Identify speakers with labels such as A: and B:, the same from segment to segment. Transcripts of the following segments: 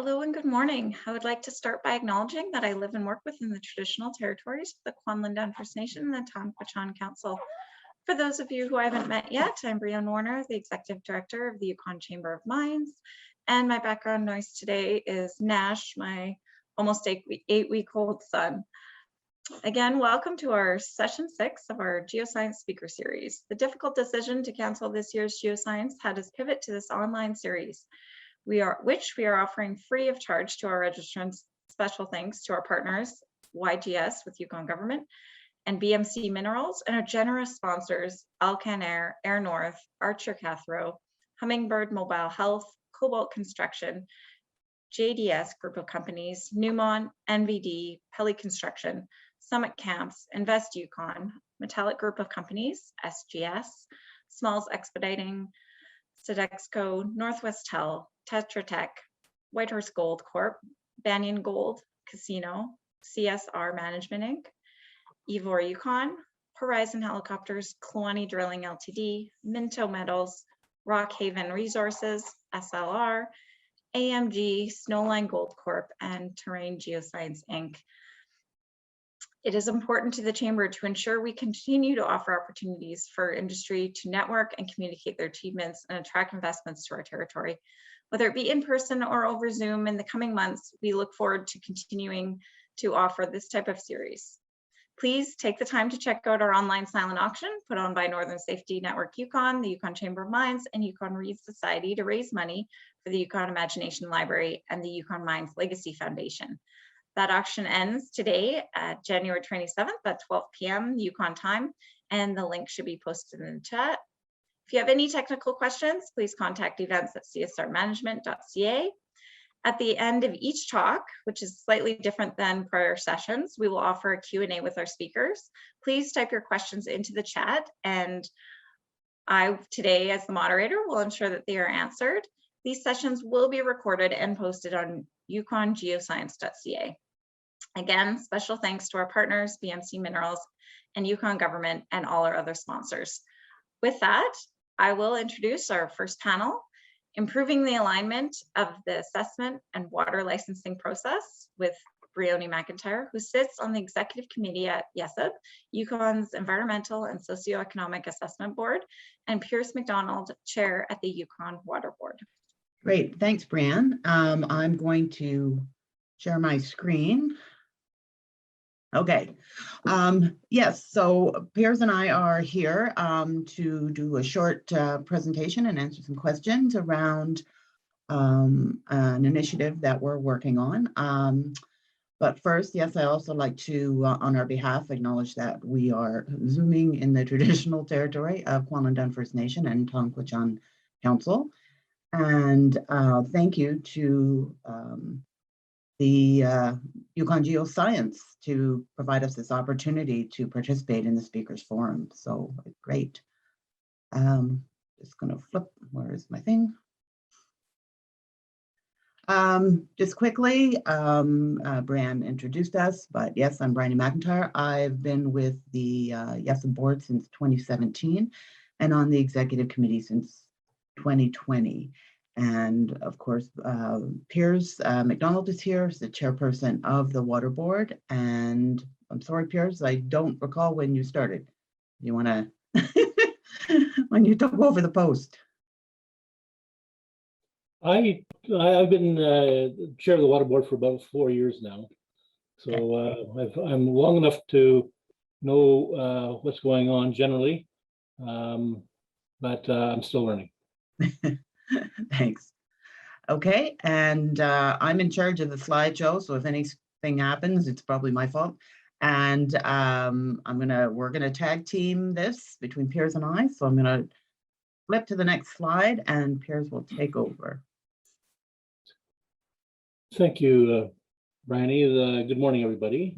A: Hello and good morning. I would like to start by acknowledging that I live and work within the traditional territories of the Kwanlin First Nation and the Tonquichan Council. For those of you who I haven't met yet, I'm Breanne Warner, the Executive Director of the Yukon Chamber of Mines, and my background noise today is Nash, my almost eight-week-old son. Again, welcome to our session 6 of our Geoscience speaker series. The difficult decision to cancel this year's Geoscience had us pivot to this online series, which we are offering free of charge to our registrants. Special thanks to our partners, YGS with Yukon Government, and BMC Minerals, and our generous sponsors, Alcan Air, Air North, Archer Cathro, Hummingbird Mobile Health, Cobalt Construction, JDS Group of Companies, Newmont, NVD, Pelly Construction, Summit Camps, Invest Yukon, Metallic Group of Companies, SGS, Smalls Expediting, Sodexo, Northwest Tel, Tetra Tech, Whitehorse Gold Corp, Banyan Gold, Casino, CSR Management Inc., Ivor Yukon, Horizon Helicopters, Kluani Drilling Ltd., Minto Metals, Rockhaven Resources, SLR, AMG, Snowline Gold Corp., and Terrain Geoscience Inc. It is important to the Chamber to ensure we continue to offer opportunities for industry to network and communicate their achievements and attract investments to our territory. Whether it be in person or over Zoom in the coming months, we look forward to continuing to offer this type of series. Please take the time to check out our online silent auction put on by Northern Safety Network Yukon, the Yukon Chamber of Mines, and Yukon Reef Society to raise money for the Yukon Imagination Library and the Yukon Mines Legacy Foundation. That auction ends today at January 27th at 12 p.m. Yukon time, and the link should be posted in the chat. If you have any technical questions, please contact events@csrmanagement.ca. At the end of each talk, which is slightly different than prior sessions, we will offer a Q&A with our speakers. Please type your questions into the chat, and I, today as the moderator, will ensure that they are answered. These sessions will be recorded and posted on yukongeoscience.ca. Again, special thanks to our partners, BMC Minerals and Yukon Government, and all our other sponsors. With that, I will introduce our first panel, Improving the Alignment of the Assessment and Water Licensing Process, with Briony McIntyre, who sits on the Executive Committee at YCM, Yukon's Environmental and Socio-economic Assessment Board, and Pierce McDonald, Chair at the Yukon Water Board.
B: Great, thanks, Brianne. I'm going to share my screen. Okay, yes, so Piers and I are here to do a short presentation and answer some questions around an initiative that we're working on. But first, yes, I also like to, on our behalf, acknowledge that we are Zooming in the traditional territory of Kwanlin First Nation and Tonquichan Council. And thank you to the Yukon Geoscience to provide us this opportunity to participate in the Speakers Forum. So great. Just gonna flip, where is my thing? Just quickly, Brianne introduced us, but yes, I'm Briony McIntyre. I've been with the YCM board since 2017 and on the executive committee since 2020. And of course, Piers McDonald is here, the chairperson of the water board. And I'm sorry, Piers, I don't recall when you started. You want to, when you took over the post?
C: I've been chair of the water board for about 4 years now. So I'm long enough to know what's going on generally, but I'm still learning.
B: Thanks. Okay, and I'm in charge of the slideshow, so if anything happens, it's probably my fault. And we're gonna tag team this between Piers and I. So I'm gonna flip to the next slide, and Piers will take over.
C: Thank you, Briony. Good morning, everybody.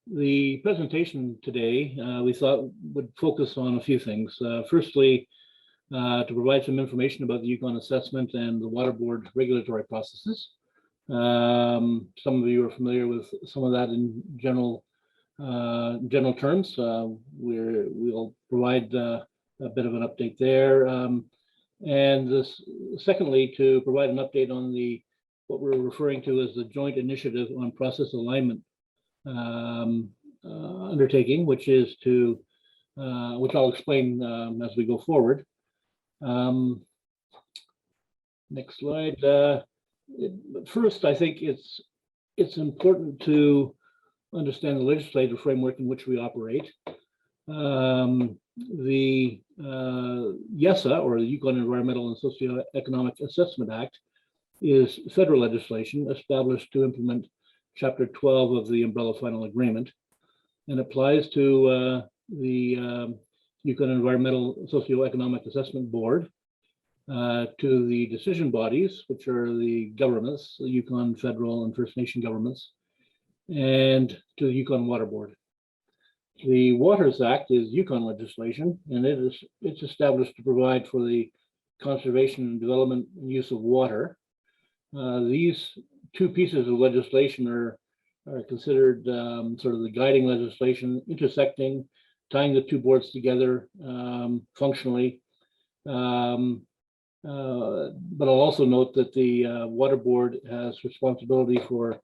C: The presentation today we thought would focus on a few things. Firstly, to provide some information about the Yukon assessment and the water board regulatory processes. Some of you are familiar with some of that in general terms. We'll provide a bit of an update there. And secondly, to provide an update on the what we're referring to as the Joint Initiative on Process Alignment undertaking, which is to, which I'll explain as we go forward. Next slide. First, I think it's important to understand the legislative framework in which we operate. The YESA, or the Yukon Environmental and Socio-economic Assessment Act, is federal legislation established to implement Chapter 12 of the Umbrella Final Agreement, and applies to the Yukon Environmental Socio-economic Assessment Board, to the decision bodies, which are the governments, the Yukon federal and First Nation governments, and to the Yukon Water Board. The Waters Act is Yukon legislation, and it's established to provide for the conservation and development and use of water. These two pieces of legislation are considered sort of the guiding legislation, intersecting, tying the two boards together functionally. But I'll also note that the Water Board has responsibility for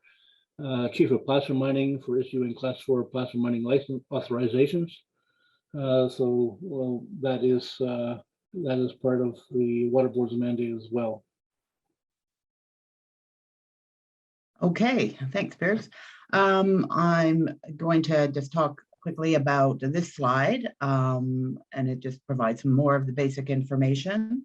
C: Chief of Placer Mining for issuing Class 4 placer mining license authorizations. So well, that is part of the Water Board's mandate as well.
B: Okay, thanks, Piers. I'm going to just talk quickly about this slide, and it just provides some more of the basic information.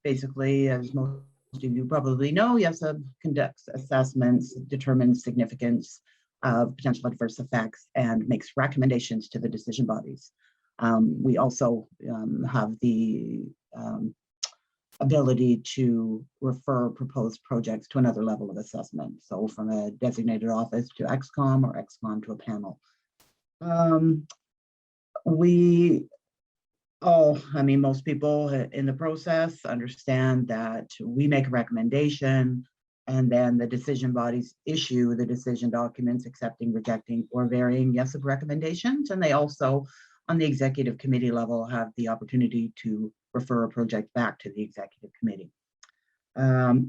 B: Basically, as most of you probably know, YESA conducts assessments, determines significance of potential adverse effects, and makes recommendations to the decision bodies. We also have the ability to refer proposed projects to another level of assessment. So from a designated office to XCOM or XCOM to a panel. Most people in the process understand that we make a recommendation and then the decision bodies issue the decision documents accepting, rejecting, or varying yes of recommendations. And they also, on the executive committee level, have the opportunity to refer a project back to the executive committee,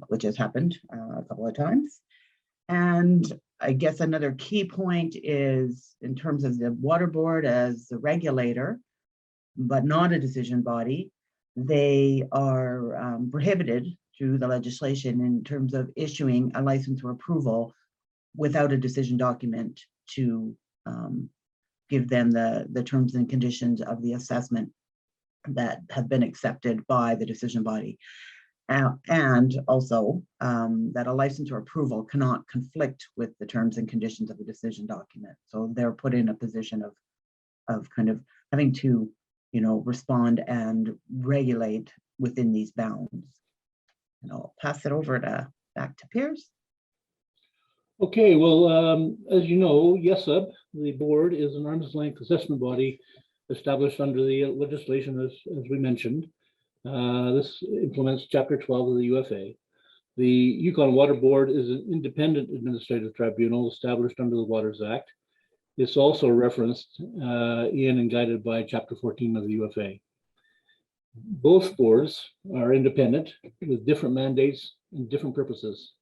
B: which has happened a couple of times. And I guess another key point is in terms of the Water Board as the regulator, but not a decision body, they are prohibited through the legislation in terms of issuing a license or approval without a decision document to give them the terms and conditions of the assessment that have been accepted by the decision body. And also that a license or approval cannot conflict with the terms and conditions of the decision document. So they're put in a position of kind of having to, respond and regulate within these bounds. And I'll pass it over back to Piers.
C: Okay, well, as you know, YESA, the board, is an arm's length assessment body established under the legislation, as we mentioned. This implements Chapter 12 of the UFA. The Yukon Water Board is an independent administrative tribunal established under the Waters Act. It's also referenced in and guided by Chapter 14 of the UFA. Both boards are independent with different mandates and different purposes.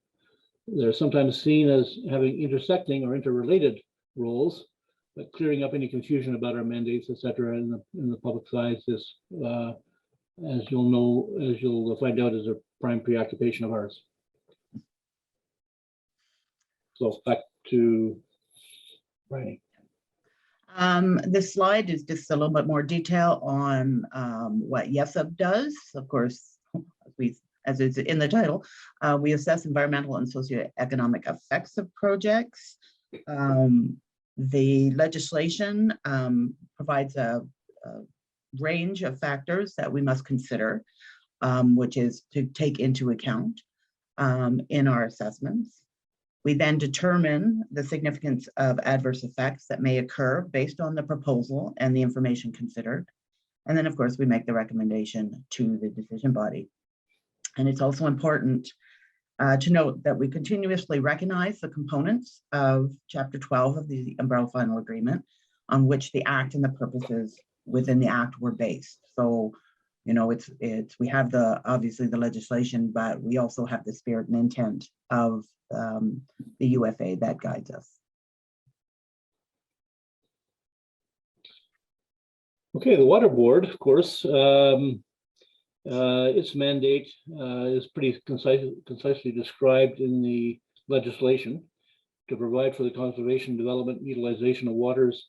C: They're sometimes seen as having intersecting or interrelated roles, but clearing up any confusion about our mandates, etc., in the public side is, as you'll find out, is a prime preoccupation of ours. So back to Bryony.
B: This slide is just a little bit more detail on what YESA does. Of course, as is in the title, we assess environmental and socioeconomic effects of projects. The legislation provides a range of factors that we must consider, which is to take into account in our assessments. We then determine the significance of adverse effects that may occur based on the proposal and the information considered. And then, of course, we make the recommendation to the decision body. And it's also important to note that we continuously recognize the components of Chapter 12 of the Umbrella Final Agreement on which the Act and the purposes within the Act were based. So we have obviously the legislation, but we also have the spirit and intent of the UFA that guides us.
C: Okay, the Water Board, of course, its mandate is pretty concisely described in the legislation to provide for the conservation, development, and utilization of waters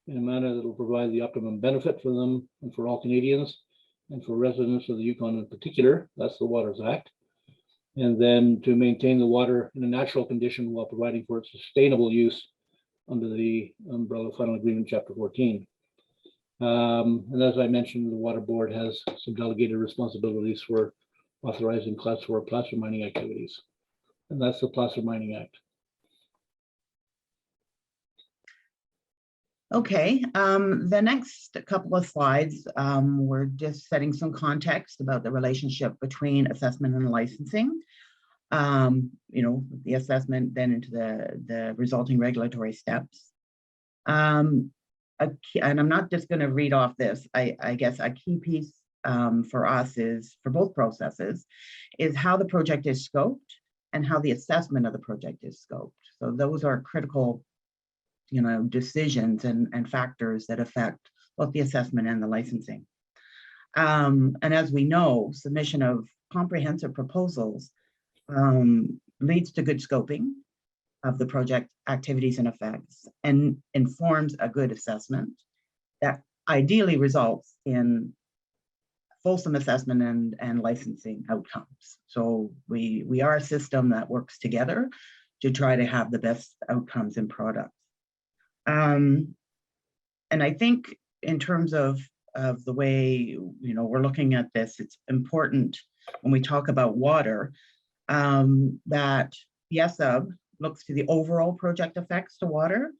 C: in a manner that will provide the optimum benefit for them and for all Canadians and for residents of the Yukon in particular. That's the Waters Act. And then to maintain the water in a natural condition while providing for its sustainable use under the umbrella Final Agreement, Chapter 14. And as I mentioned, the Water Board has some delegated responsibilities for authorizing Class 4 placer mining activities. And that's the Placer Mining Act.
B: Okay, the next couple of slides, we're just setting some context about the relationship between assessment and licensing. The assessment then into the resulting regulatory steps. And I'm not just going to read off this. I guess a key piece for us is, for both processes, is how the project is scoped and how the assessment of the project is scoped. So those are critical decisions and factors that affect both the assessment and the licensing. And as we know, submission of comprehensive proposals leads to good scoping of the project activities and effects and informs a good assessment that ideally results in fulsome assessment and licensing outcomes. So we are a system that works together to try to have the best outcomes in products. And I think in terms of the way we're looking at this, it's important when we talk about water that YCM looks to the overall project effects to water,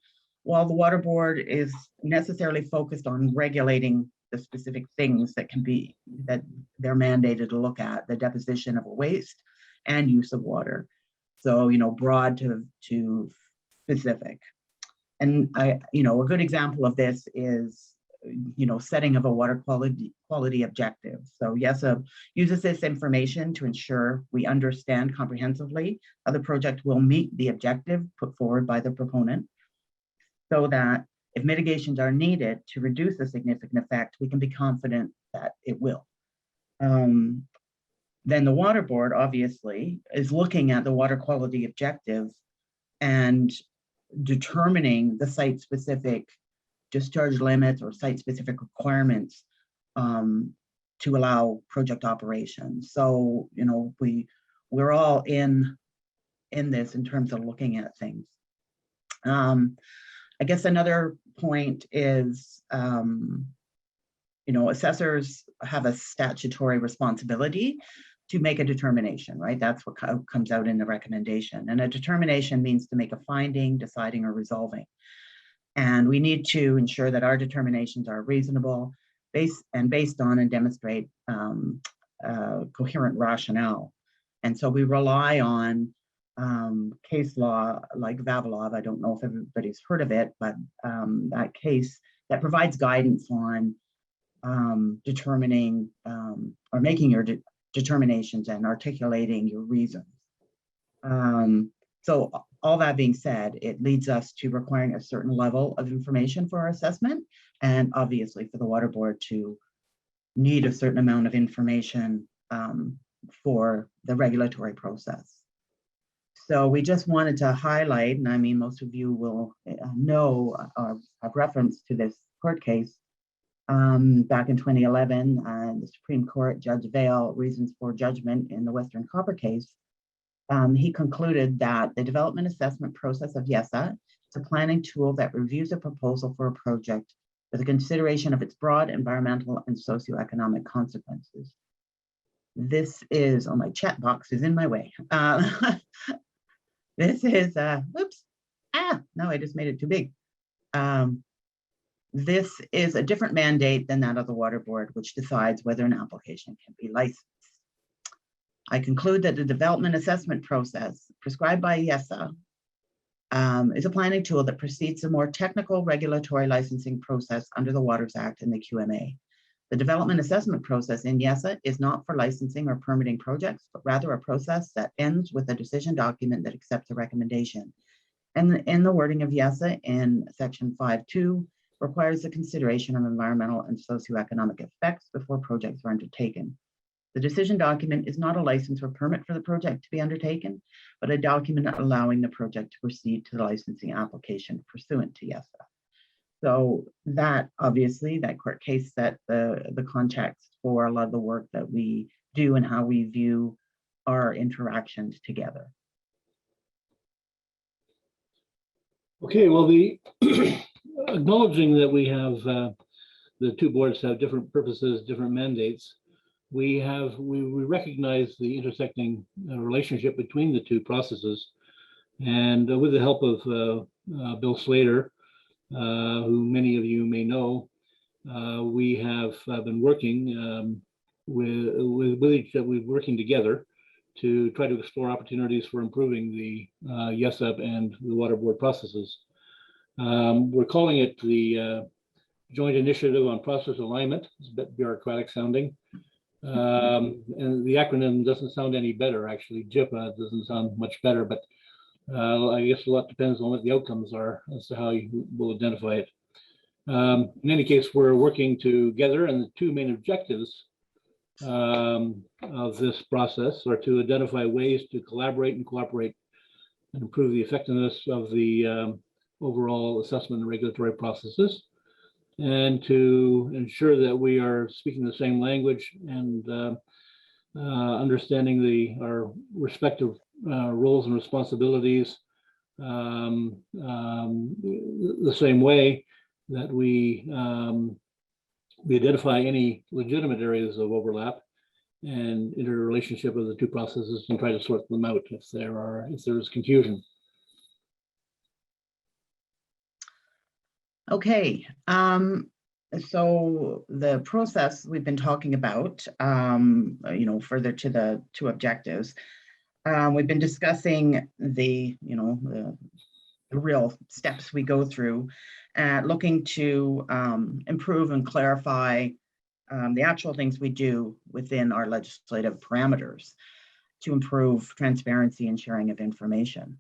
B: while the Water Board is necessarily focused on regulating the specific things that they're mandated to look at, the deposition of waste and use of water. So broad to specific. And a good example of this is, setting of a water quality objective. So YCM uses this information to ensure we understand comprehensively how the project will meet the objective put forward by the proponent, so that if mitigations are needed to reduce a significant effect, we can be confident that it will. Then the Water Board obviously is looking at the water quality objective and determining the site-specific discharge limits or site-specific requirements to allow project operations. So, we're all in this in terms of looking at things. I guess another point is, assessors have a statutory responsibility to make a determination, right? That's what comes out in the recommendation. And a determination means to make a finding, deciding, or resolving. And we need to ensure that our determinations are reasonable, based on and demonstrate coherent rationale. And so we rely on case law like Vavilov. I don't know if everybody's heard of it, but that case that provides guidance on determining or making your determinations and articulating your reasons. So all that being said, it leads us to requiring a certain level of information for our assessment, and obviously for the Water Board to need a certain amount of information for the regulatory process. So we just wanted to highlight, and I mean, most of you will know or have reference to this court case back in 2011, the Supreme Court, Judge Vail, reasons for judgment in the Western Copper case. He concluded that the development assessment process of YCM is a planning tool that reviews a proposal for a project with a consideration of its broad environmental and socioeconomic consequences. This is, oh, my chat box is in my way. This is, oops, no, I just made it too big. This is a different mandate than that of the Water Board, which decides whether an application can be licensed. I conclude that the development assessment process prescribed by YCM is a planning tool that precedes a more technical regulatory licensing process under the Waters Act and the QMA. The development assessment process in YESA is not for licensing or permitting projects, but rather a process that ends with a decision document that accepts a recommendation. And in the wording of YESA in section 5.2 requires the consideration of environmental and socioeconomic effects before projects are undertaken. The decision document is not a license or permit for the project to be undertaken, but a document allowing the project to proceed to the licensing application pursuant to YESA. So that obviously, that court case set the context for a lot of the work that we do and how we view our interactions together.
C: Okay, well, the acknowledging that we have the two boards have different purposes, different mandates, we recognize the intersecting relationship between the two processes, and with the help of Bill Slater, who many of you may know, we have been working with each other, we're working together to try to explore opportunities for improving the YESUP and the water board processes. We're calling it the Joint Initiative on Process Alignment. It's a bit bureaucratic sounding. And the acronym doesn't sound any better, actually. JIPA doesn't sound much better, but I guess a lot depends on what the outcomes are as to how you will identify it. In any case, we're working together, and the two main objectives of this process are to identify ways to collaborate and cooperate and improve the effectiveness of the overall assessment and regulatory processes, and to ensure that we are speaking the same language and understanding our respective roles and responsibilities the same way, that we identify any legitimate areas of overlap and interrelationship of the two processes and try to sort them out if there is confusion.
B: Okay, so the process we've been talking about, further to the two objectives, we've been discussing the real steps we go through, looking to improve and clarify the actual things we do within our legislative parameters to improve transparency and sharing of information.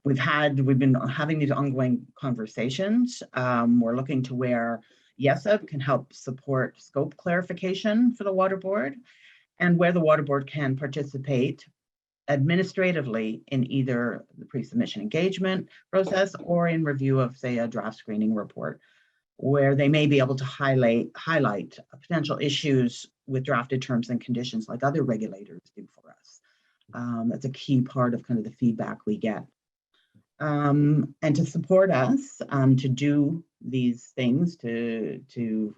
B: We've been having these ongoing conversations. We're looking to where YESUP can help support scope clarification for the water board, and where the water board can participate administratively in either the pre-submission engagement process or in review of, say, a draft screening report, where they may be able to highlight potential issues with drafted terms and conditions like other regulators do for us. That's a key part of kind of the feedback we get. And to support us to do these things, to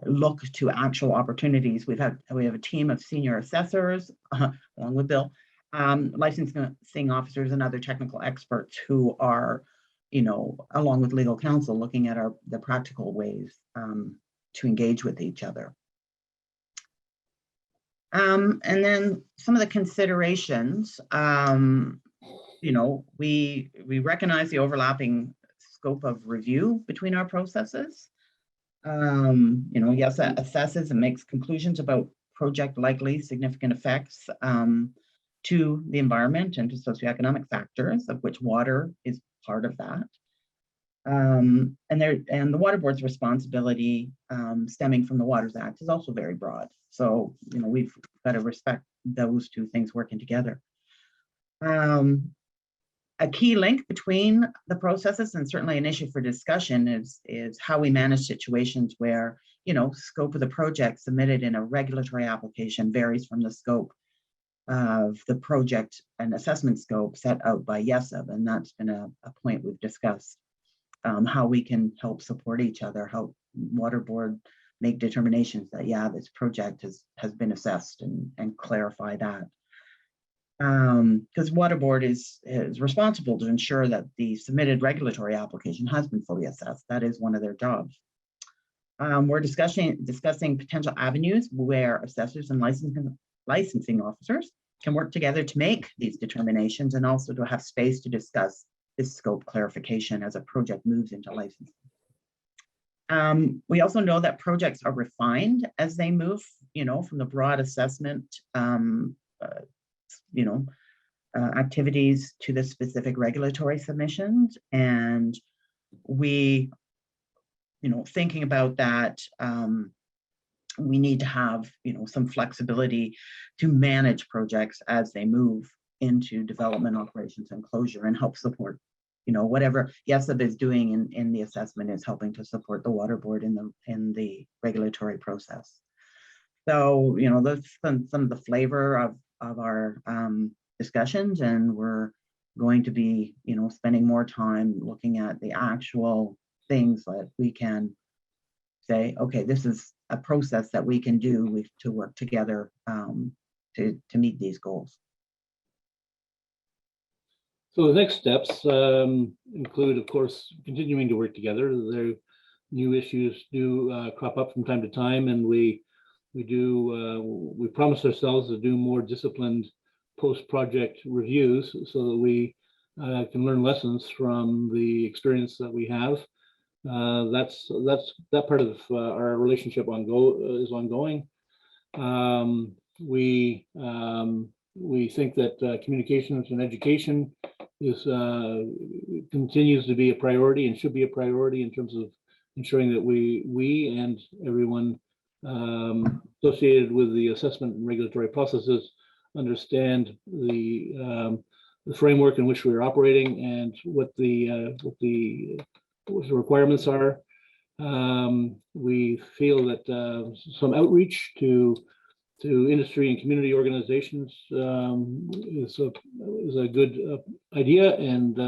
B: look to actual opportunities, we have a team of senior assessors along with Bill, licensing officers and other technical experts who are, along with legal counsel, looking at the practical ways to engage with each other. And then some of the considerations, we recognize the overlapping scope of review between our processes. YESA assesses and makes conclusions about project likely significant effects to the environment and to socioeconomic factors, of which water is part of that. And the water board's responsibility stemming from the Waters Act is also very broad. So, we've got to respect those two things working together. A key link between the processes, and certainly an issue for discussion, is how we manage situations where, scope of the project submitted in a regulatory application varies from the scope of the project and assessment scope set out by YESUP, and that's been a point we've discussed. How we can help support each other, help water board make determinations that, yeah, this project has been assessed, and clarify that. Because water board is responsible to ensure that the submitted regulatory application has been fully assessed. That is one of their jobs. We're discussing potential avenues where assessors and licensing officers can work together to make these determinations, and also to have space to discuss this scope clarification as a project moves into licensing. We also know that projects are refined as they move, from the broad assessment, activities to the specific regulatory submissions. And we, thinking about that, we need to have, some flexibility to manage projects as they move into development, operations, and closure, and help support, whatever YCM is doing in the assessment is helping to support the water board in the regulatory process. So, that's some of the flavor of our discussions, and we're going to be, spending more time looking at the actual things that we can say, okay, this is a process that we can do to work together to meet these goals.
C: So the next steps include, of course, continuing to work together. There new issues do crop up from time to time, and we promise ourselves to do more disciplined post-project reviews so that we can learn lessons from the experience that we have. That part of our relationship is ongoing. We think that communications and education continues to be a priority and should be a priority in terms of ensuring that we and everyone associated with the assessment and regulatory processes understand the framework in which we're operating and what the requirements are. We feel that some outreach to industry and community organizations is a good idea, and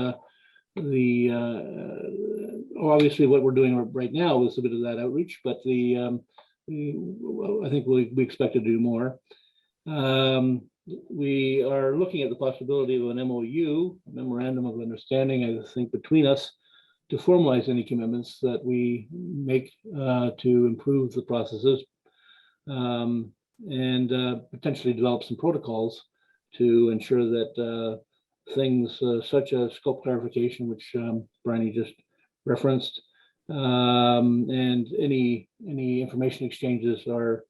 C: obviously what we're doing right now is a bit of that outreach, but I think we expect to do more. We are looking at the possibility of an MOU, memorandum of understanding, I think, between us to formalize any commitments that we make to improve the processes, and potentially develop some protocols to ensure that things such as scope clarification, which Bryony just referenced, and any information exchanges are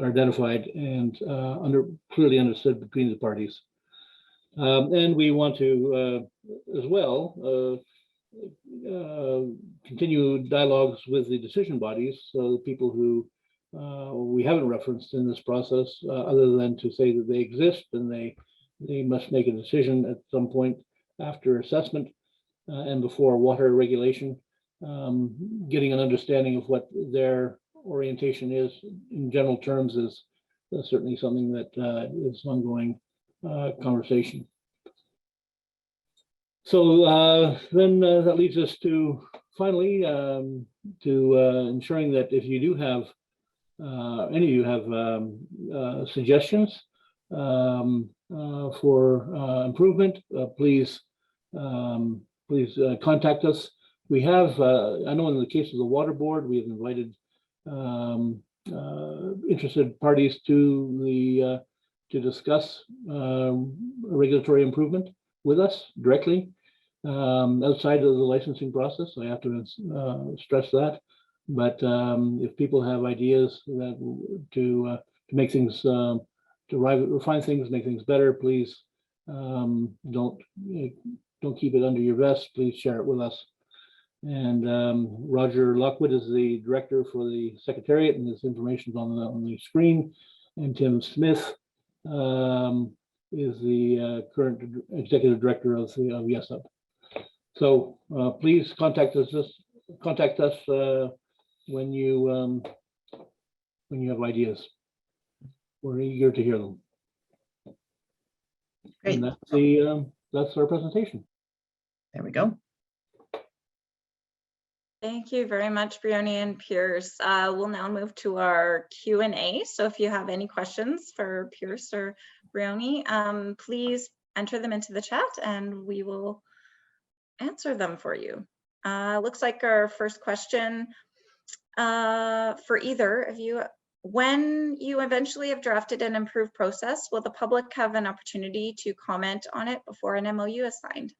C: identified and clearly understood between the parties. And we want to as well continue dialogues with the decision bodies, so the people who we haven't referenced in this process, other than to say that they exist and they must make a decision at some point after assessment and before water regulation. Getting an understanding of what their orientation is in general terms is certainly something that is ongoing conversation. So then that leads us to finally to ensuring that if you do have any of you have suggestions for improvement, please contact us. We have, I know in the case of the water board, we have invited interested parties to discuss regulatory improvement with us directly outside of the licensing process. I have to stress that. But if people have ideas that to make things, refine things, make things better, please don't keep it under your vest. Please share it with us. And Roger Lockwood is the director for the Secretariat, and this information is on the screen. And Tim Smith is the current executive director of YCM. So please contact us when you have ideas. We're eager to hear them.
B: Great.
C: And that's our presentation.
B: There we go.
A: Thank you very much, Bryony and Pierce. We'll now move to our Q&A. So if you have any questions for Pierce or Bryony, please enter them into the chat and we will answer them for you. Looks like our first question for either of you: when you eventually have drafted an improved process, will the public have an opportunity to comment on it before an MOU is signed?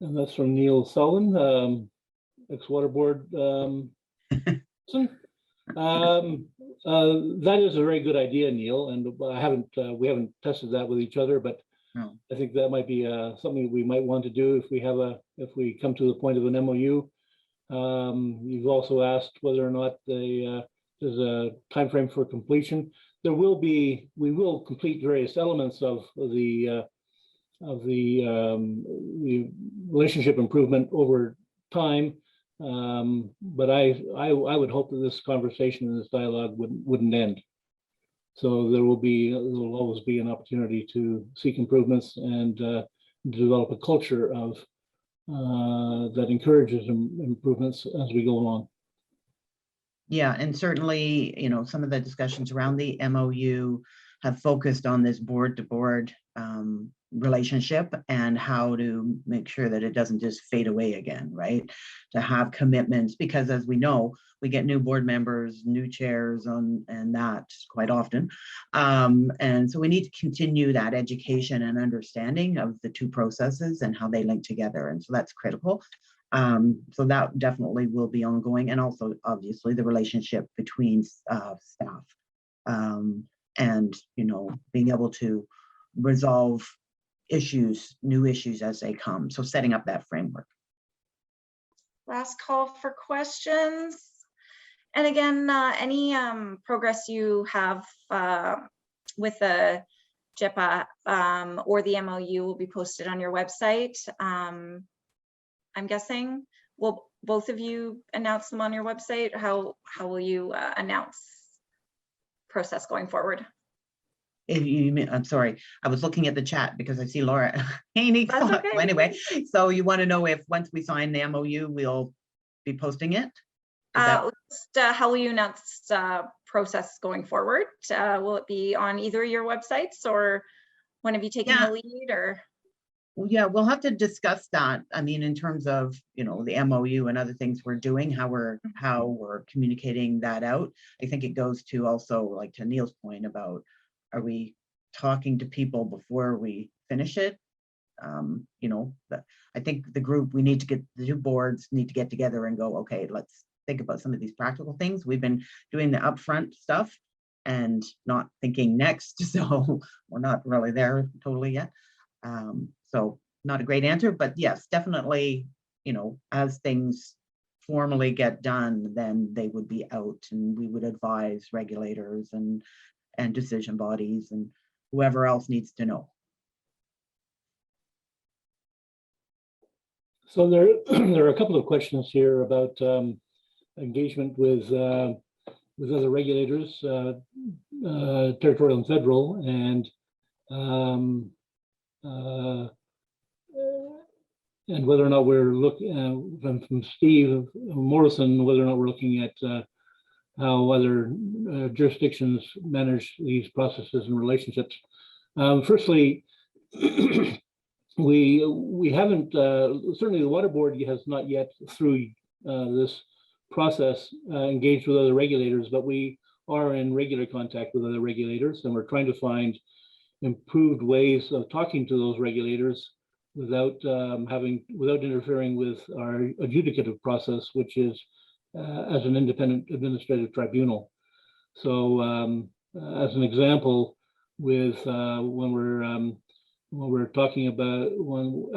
C: And that's from Neil Sullivan. ex-water board person. That is a very good idea, Neil, and we haven't tested that with each other, but
B: No.
C: I think that might be something we might want to do if we come to the point of an MOU. You've also asked whether or not there's a time frame for completion. We will complete various elements of the relationship improvement over time. But I would hope that this conversation and this dialogue wouldn't end. So there will always be an opportunity to seek improvements and develop a culture of that encourages improvements as we go along.
B: Yeah, and certainly, some of the discussions around the MOU have focused on this board-to-board relationship and how to make sure that it doesn't just fade away again, right? To have commitments, because as we know, we get new board members, new chairs and that quite often. And so we need to continue that education and understanding of the two processes and how they link together. And so that's critical. So that definitely will be ongoing, and also obviously the relationship between staff and being able to resolve new issues as they come. So setting up that framework.
A: Last call for questions. And again, any progress you have with the JEPA or the MOU will be posted on your website. I'm guessing. Will both of you announce them on your website? How will you announce process going forward?
B: I'm sorry, I was looking at the chat because I see Laura Haney.
A: That's okay.
B: So anyway, so you want to know if once we sign the MOU, we'll be posting it?
A: How will you announce process going forward? Will it be on either of your websites, or one of you taking the lead, or?
B: Well, yeah, we'll have to discuss that. I mean, in terms of, the MOU and other things we're doing, how we're communicating that out. I think it goes to also, like to Neil's point about, are we talking to people before we finish it? I think the two boards need to get together and go, okay, let's think about some of these practical things. We've been doing the upfront stuff and not thinking next. So we're not really there totally yet. So not a great answer, but yes, definitely, as things formally get done, then they would be out, and we would advise regulators and decision bodies and whoever else needs to know.
C: So there are a couple of questions here about engagement with other regulators, territorial and federal, and whether or not we're looking from Steve Morrison, whether or not we're looking at how other jurisdictions manage these processes and relationships. Firstly, we haven't, certainly the Water Board has not yet through this process engaged with other regulators, but we are in regular contact with other regulators, and we're trying to find improved ways of talking to those regulators without interfering with our adjudicative process, which is as an independent administrative tribunal. So as an example, with when we're talking about,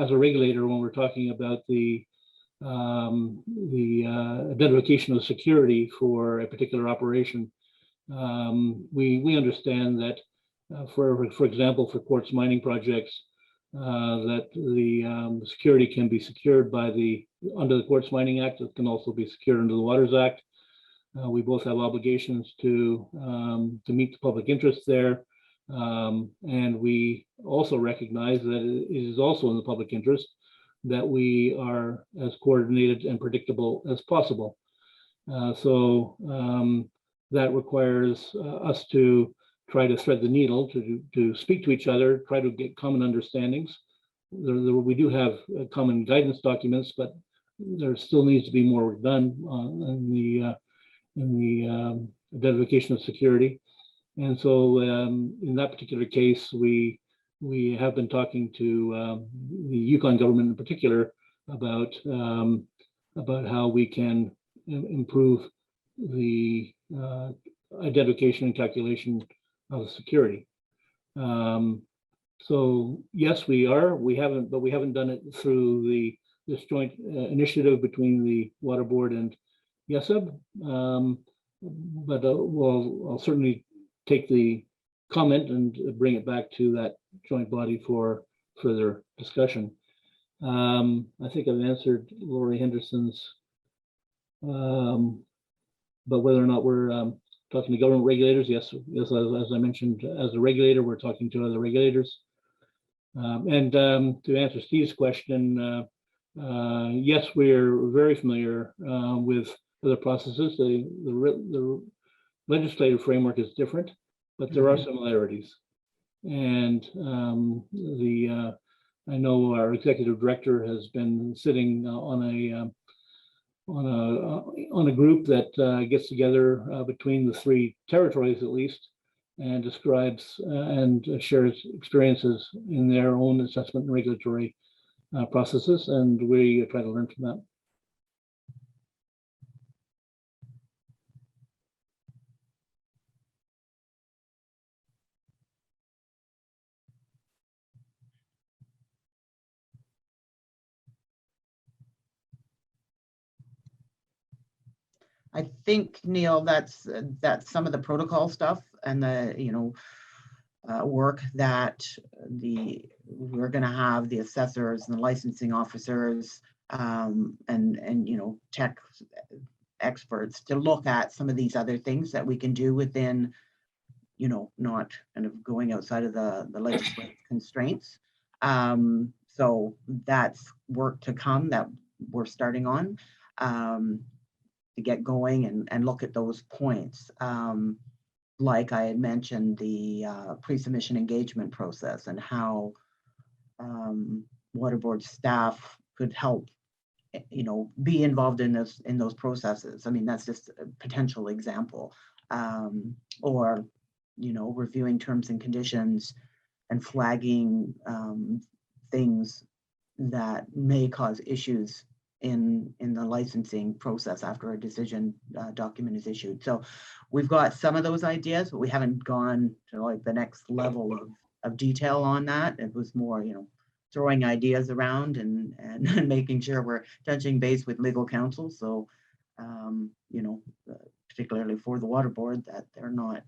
C: as a regulator, when we're talking about the identification of security for a particular operation, we understand that for example, for quartz mining projects, that the security can be secured under the Quartz Mining Act. It can also be secured under the Waters Act. We both have obligations to meet the public interest there. And we also recognize that it is also in the public interest that we are as coordinated and predictable as possible. So that requires us to try to thread the needle, to speak to each other, try to get common understandings. We do have common guidance documents, but there still needs to be more work done in the identification of security. And so in that particular case, we have been talking to the Yukon government in particular about about how we can improve the identification and calculation of security. So yes, we haven't done it through this joint initiative between the Water Board and YCM. But I'll certainly take the comment and bring it back to that joint body for further discussion. I think I've answered Lori Henderson's, but whether or not we're talking to government regulators, yes, as I mentioned, as a regulator, we're talking to other regulators. And to answer Steve's question, yes, we're very familiar with other processes. The legislative framework is different, but there are similarities. And I know our executive director has been sitting on a group that gets together between the 3 territories at least, and describes and shares experiences in their own assessment and regulatory processes, and we try to learn from that.
B: I think, Neil, that's some of the protocol stuff and the work that we're going to have the assessors and the licensing officers and tech experts to look at some of these other things that we can do within, not kind of going outside of the legislative constraints. So that's work to come that we're starting on. To get going and look at those points. Like I had mentioned, the pre-submission engagement process and how Water Board staff could help, be involved in those processes. I mean, that's just a potential example. Or, reviewing terms and conditions and flagging things that may cause issues in the licensing process after a decision document is issued. So we've got some of those ideas, but we haven't gone to like the next level of detail on that. It was more, throwing ideas around and making sure we're touching base with legal counsel. So, particularly for the Water Board, that they're not,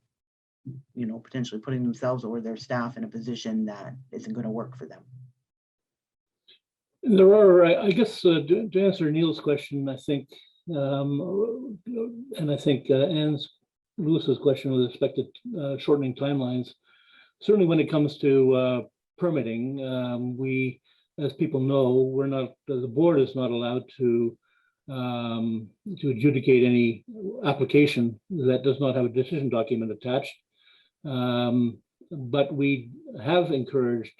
B: potentially putting themselves or their staff in a position that isn't going to work for them.
C: There are, I guess, to answer Neil's question, I think, and I think Lewis's question with respect to shortening timelines, certainly when it comes to permitting, we, as people know, the board is not allowed to adjudicate any application that does not have a decision document attached. But we have encouraged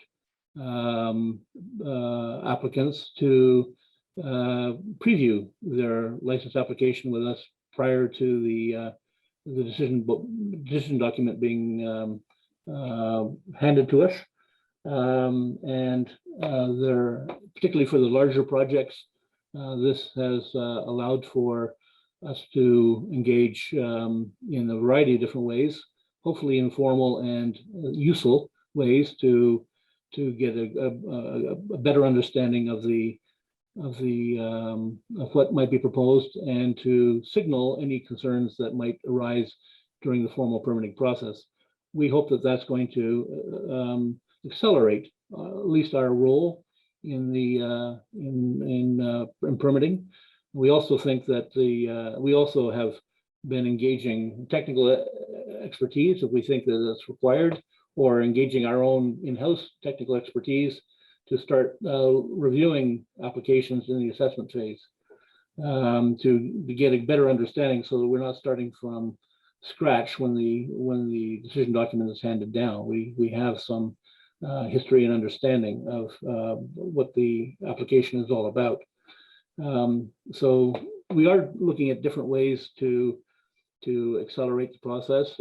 C: applicants to preview their license application with us prior to the decision document being handed to us. And particularly for the larger projects, this has allowed for us to engage in a variety of different ways, hopefully informal and useful ways to get a better understanding of what might be proposed and to signal any concerns that might arise during the formal permitting process. We hope that that's going to accelerate at least our role in permitting. We also think that we also have been engaging technical expertise if we think that it's required, or engaging our own in-house technical expertise to start reviewing applications in the assessment phase to get a better understanding, so that we're not starting from scratch when the decision document is handed down. We have some history and understanding of what the application is all about. So we are looking at different ways to accelerate the process.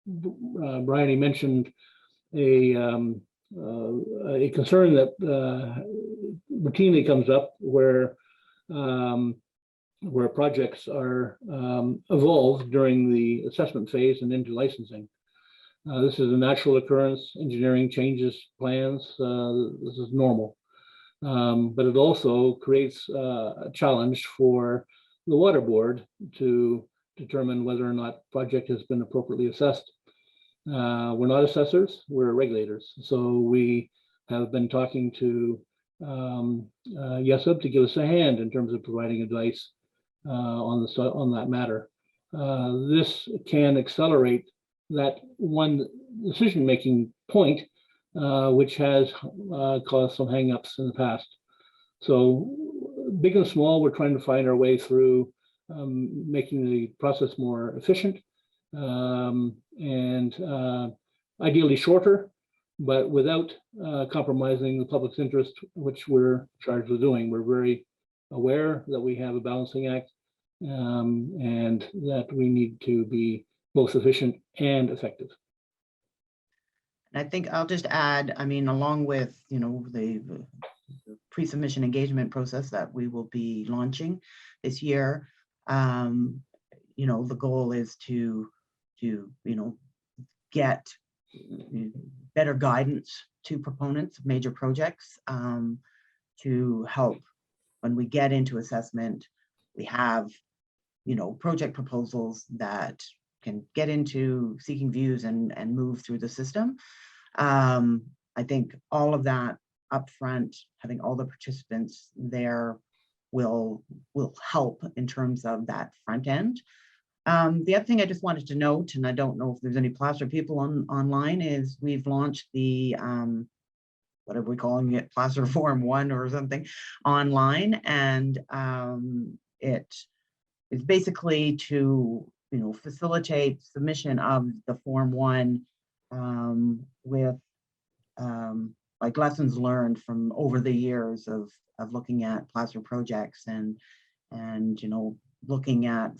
C: Brian mentioned a concern that routinely comes up, where where projects are evolved during the assessment phase and into licensing. This is a natural occurrence. Engineering changes plans. This is normal. But it also creates a challenge for the water board to determine whether or not project has been appropriately assessed. We're not assessors, we're regulators. So we have been talking to YCM to give us a hand in terms of providing advice on that matter. This can accelerate that one decision-making point, which has caused some hangups in the past. So big and small, we're trying to find our way through making the process more efficient and ideally shorter, but without compromising the public's interest, which we're charged with doing. We're very aware that we have a balancing act and that we need to be both efficient and effective.
B: I think I'll just add, I mean, along with, you know, the pre-submission engagement process that we will be launching this year, you know, the goal is to you know, get better guidance to proponents of major projects to help when we get into assessment, we have, you know, project proposals that can get into seeking views and move through the system. I think all of that upfront, having all the participants there will help in terms of that front end. The other thing I just wanted to note, and I don't know if there's any Placer people online, is we've launched the what are we calling it, Placer Form 1 or something online, and it is basically to, you know, facilitate submission of the Form 1 with like lessons learned from over the years of looking at Placer projects and you know, looking at,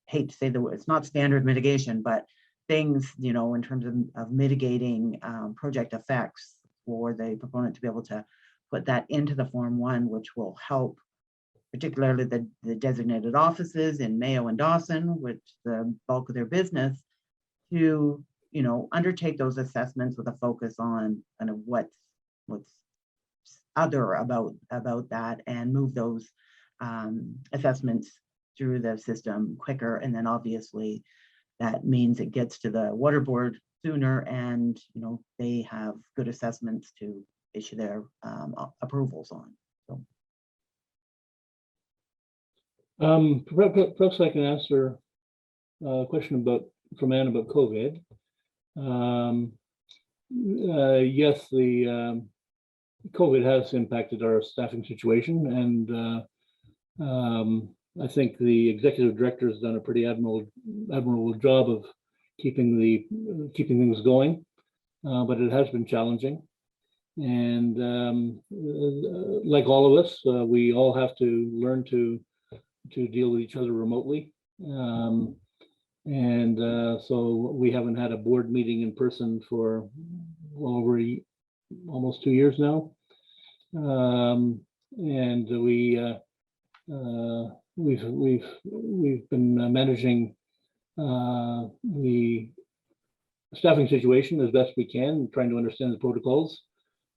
B: hate to say the word, it's not standard mitigation, but things, you know, in terms of mitigating project effects for the proponent to be able to put that into the Form 1, which will help particularly the designated offices in Mayo and Dawson, which the bulk of their business, to, you know, undertake those assessments with a focus on kind of what's other about that, and move those assessments through the system quicker. And then obviously that means it gets to the water board sooner, and, you know, they have good assessments to issue their approvals on. So.
C: Perhaps I can answer a question from Anne about COVID. Yes, the COVID has impacted our staffing situation, and I think the executive director has done a pretty admirable job of keeping things going, but it has been challenging. And like all of us, we all have to learn to deal with each other remotely. So we haven't had a board meeting in person for over almost 2 years now. And we've been managing the staffing situation as best we can, trying to understand the protocols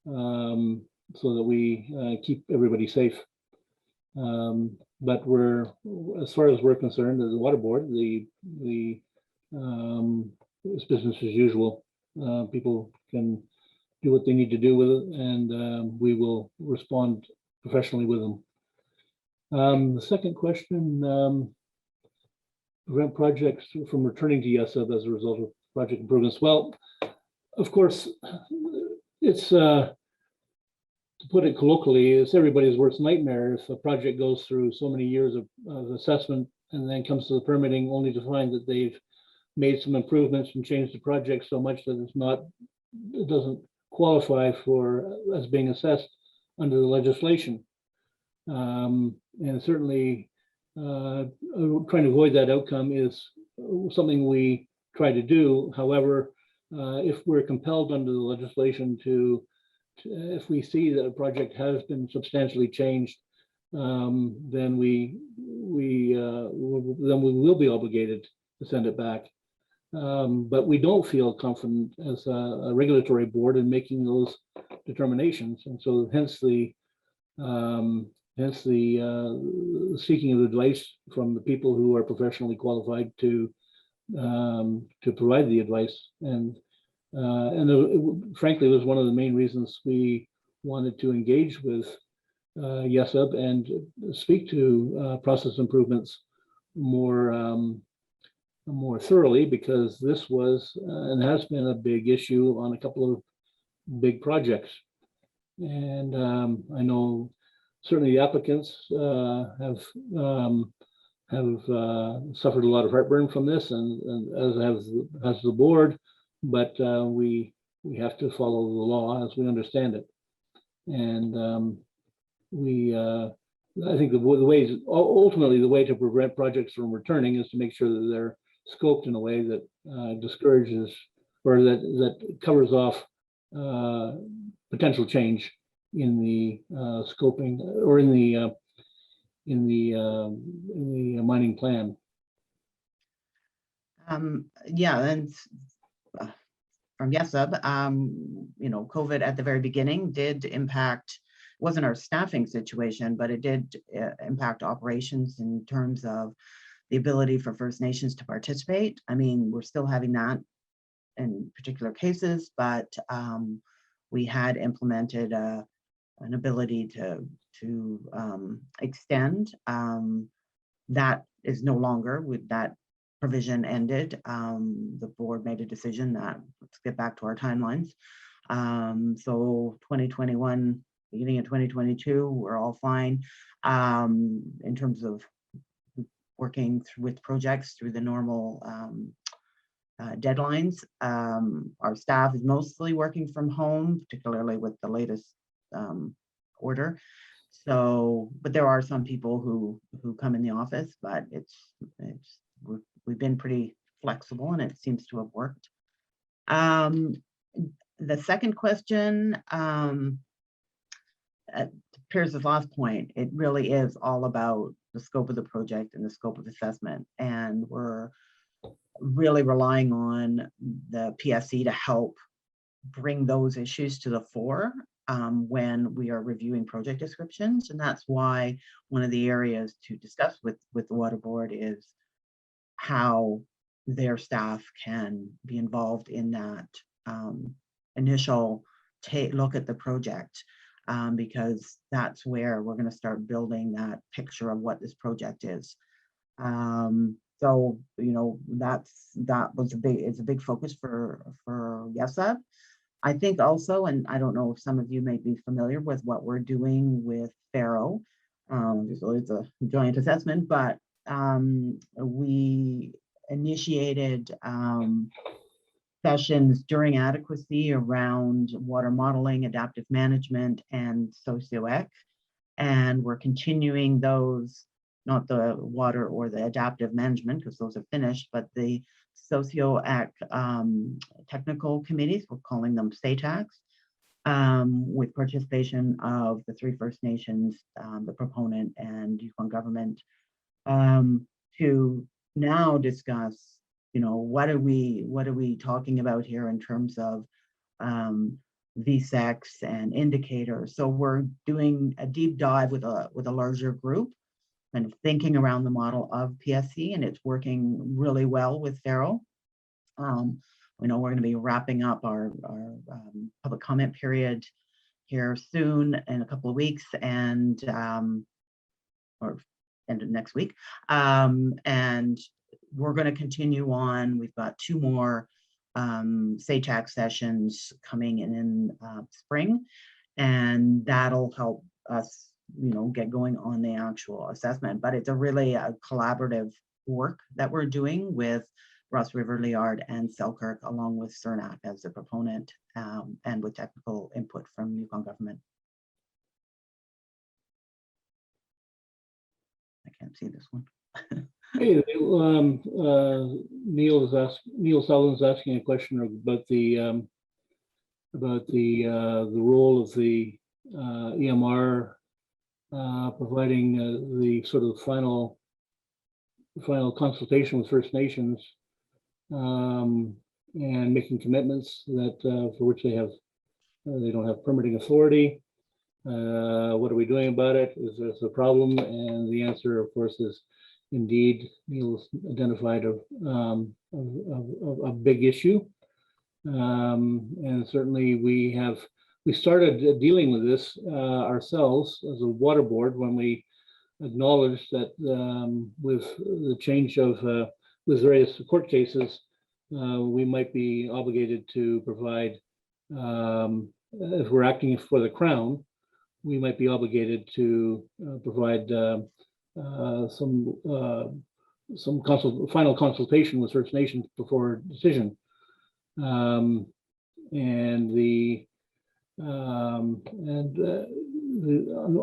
C: so that we keep everybody safe. But as far as we're concerned, as the water board, it's business as usual. People can do what they need to do with it, and we will respond professionally with them. The second question, prevent projects from returning to YCM as a result of project improvements. Well, of course, it's to put it colloquially, it's everybody's worst nightmare if a project goes through so many years of assessment and then comes to the permitting only to find that they've made some improvements and changed the project so much that it doesn't qualify for as being assessed under the legislation. And certainly trying to avoid that outcome is something we try to do. However, if we're compelled under the legislation if we see that a project has been substantially changed, then we will be obligated to send it back. But we don't feel confident as a regulatory board in making those determinations, and so hence the seeking of advice from the people who are professionally qualified to provide the advice. And frankly, it was one of the main reasons we wanted to engage with YCM and speak to process improvements more thoroughly, because this was and has been a big issue on a couple of big projects. And I know certainly the applicants have suffered a lot of heartburn from this, and as the board, but we have to follow the law as we understand it. And I think ultimately the way to prevent projects from returning is to make sure that they're scoped in a way that discourages, or that covers off potential change in the scoping, or in the mining plan.
B: Yeah, and from YCM, you know, COVID at the very beginning did impact, wasn't our staffing situation, but it did impact operations in terms of the ability for First Nations to participate. I mean, we're still having that in particular cases, but we had implemented an ability to extend. That is no longer, with that provision ended. The board made a decision that let's get back to our timelines. So 2021, beginning of 2022, we're all fine in terms of working with projects through the normal deadlines. Our staff is mostly working from home, particularly with the latest order. So, but there are some people who come in the office, but we've been pretty flexible, and it seems to have worked. The second question, at Pierce's last point, it really is all about the scope of the project and the scope of assessment, and we're really relying on the PSC to help bring those issues to the fore when we are reviewing project descriptions. And that's why one of the areas to discuss with the water board is how their staff can be involved in that initial look at the project, because that's where we're going to start building that picture of what this project is. So, you know, it's a big focus for YCM. I think also, and I don't know if some of you may be familiar with what we're doing with Faro. It's a joint assessment, but we initiated sessions during adequacy around water modeling, adaptive management, and socio-ec. And we're continuing those, not the water or the adaptive management, because those are finished, but the socio-ec technical committees, we're calling them SATACs, with participation of the 3 First Nations, the proponent, and Yukon government, to now discuss, you know, what are we talking about here in terms of VSECs and indicators. So we're doing a deep dive with a larger group, kind of thinking around the model of PSC, and it's working really well with Faro. We know we're going to be wrapping up our public comment period here soon, in a couple of weeks, and or end of next week. And we're going to continue on. We've got 2 more SATAC sessions coming in spring, and that'll help us, you know, get going on the actual assessment. But it's a really collaborative work that we're doing with Ross River, Liard, and Selkirk, along with CERNAC as the proponent, and with technical input from Yukon government. I can't see this one.
C: Hey, Neil Sullivan's asking a question about the role of the EMR providing the sort of final consultation with First Nations, and making commitments that for which they don't have permitting authority. What are we doing about it? Is this a problem? And the answer, of course, is indeed Neil's identified a big issue. And certainly we started dealing with this ourselves as a water board when we acknowledged that with the change of with various court cases, we might be obligated to provide, if we're acting for the Crown, we might be obligated to provide some final consultation with First Nations before decision.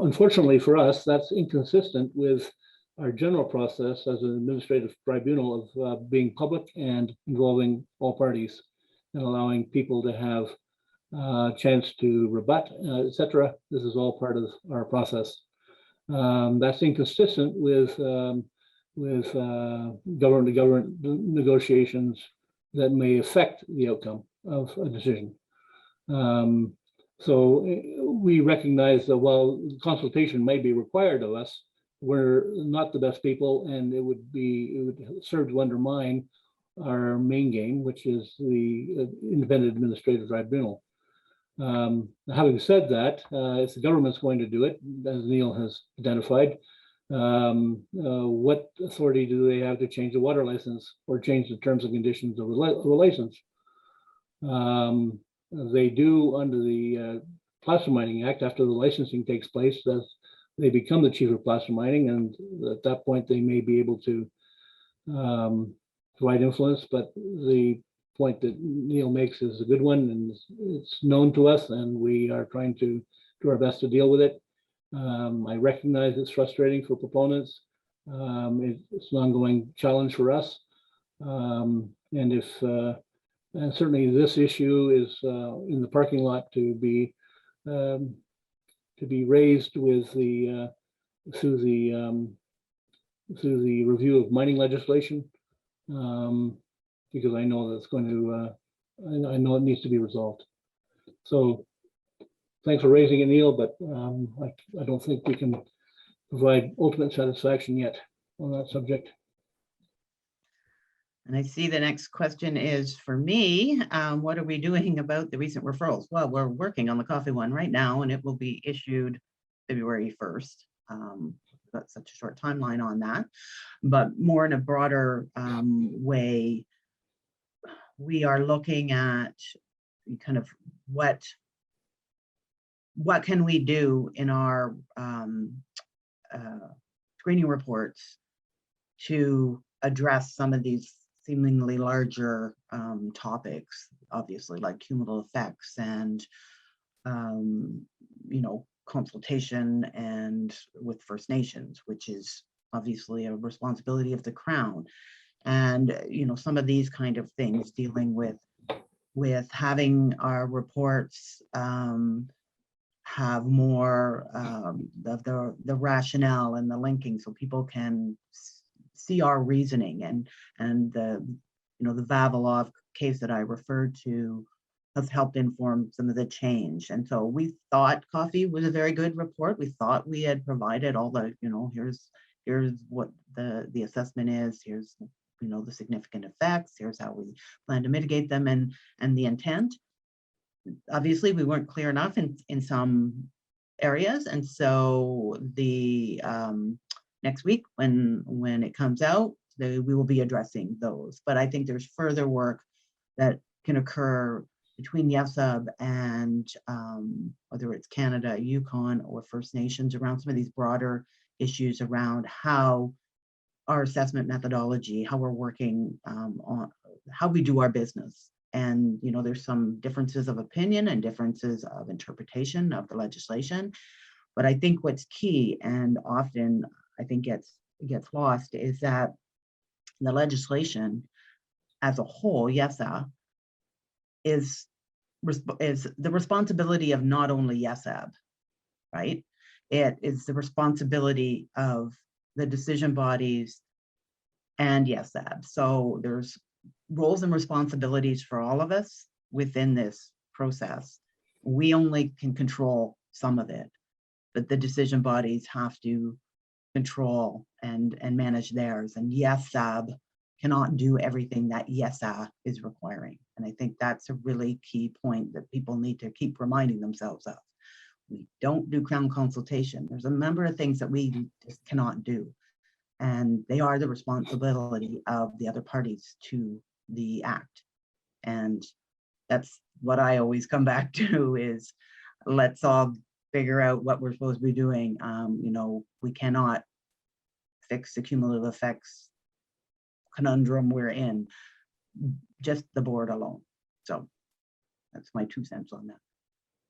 C: Unfortunately for us, that's inconsistent with our general process as an administrative tribunal of being public and involving all parties and allowing people to have a chance to rebut, etc. This is all part of our process. That's inconsistent with government-to-government negotiations that may affect the outcome of a decision. So we recognize that while consultation may be required of us, we're not the best people, and it would serve to undermine our main game, which is the independent administrative tribunal. Having said that, if the government's going to do it, as Neil has identified, what authority do they have to change the water license or change the terms and conditions of the license? They do under the Placer Mining Act. After the licensing takes place, they become the chief of placer mining, and at that point they may be able to provide influence. But the point that Neil makes is a good one, and it's known to us, and we are trying to do our best to deal with it. I recognize it's frustrating for proponents. It's an ongoing challenge for us, and certainly this issue is in the parking lot to be raised with through the review of mining legislation, because I know that's going to I know it needs to be resolved. So thanks for raising it, Neil, but I don't think we can provide ultimate satisfaction yet on that subject.
B: And I see the next question is for me. What are we doing about the recent referrals? Well, we're working on the coffee one right now, and it will be issued February 1st. Got such a short timeline on that, but more in a broader way, we are looking at kind of what can we do in our screening reports to address some of these seemingly larger topics, obviously, like cumulative effects and consultation and with First Nations, which is obviously a responsibility of the Crown. And some of these kind of things, dealing with having our reports have more the rationale and the linking, so people can see our reasoning, and the Vavilov case that I referred to has helped inform some of the change. And so we thought coffee was a very good report. We thought we had provided all the, here's what the assessment is, here's the significant effects, here's how we plan to mitigate them, and the intent. Obviously, we weren't clear enough in some areas, and so the next week when it comes out, we will be addressing those. But I think there's further work that can occur between YCM and whether it's Canada, Yukon, or First Nations around some of these broader issues around how our assessment methodology, how we're working on how we do our business. And there's some differences of opinion and differences of interpretation of the legislation. But I think what's key, and often I think gets lost, is that the legislation as a whole, YCM, is the responsibility of not only YCM, right? It is the responsibility of the decision bodies and YCM. So there's roles and responsibilities for all of us within this process. We only can control some of it, but the decision bodies have to control and manage theirs. And YCM cannot do everything that YESA is requiring. And I think that's a really key point that people need to keep reminding themselves of. We don't do Crown consultation. There's a number of things that we just cannot do. And they are the responsibility of the other parties to the act. And that's what I always come back to is, let's all figure out what we're supposed to be doing. You know, we cannot fix the cumulative effects conundrum we're in, just the board alone. So that's my 2 cents on that.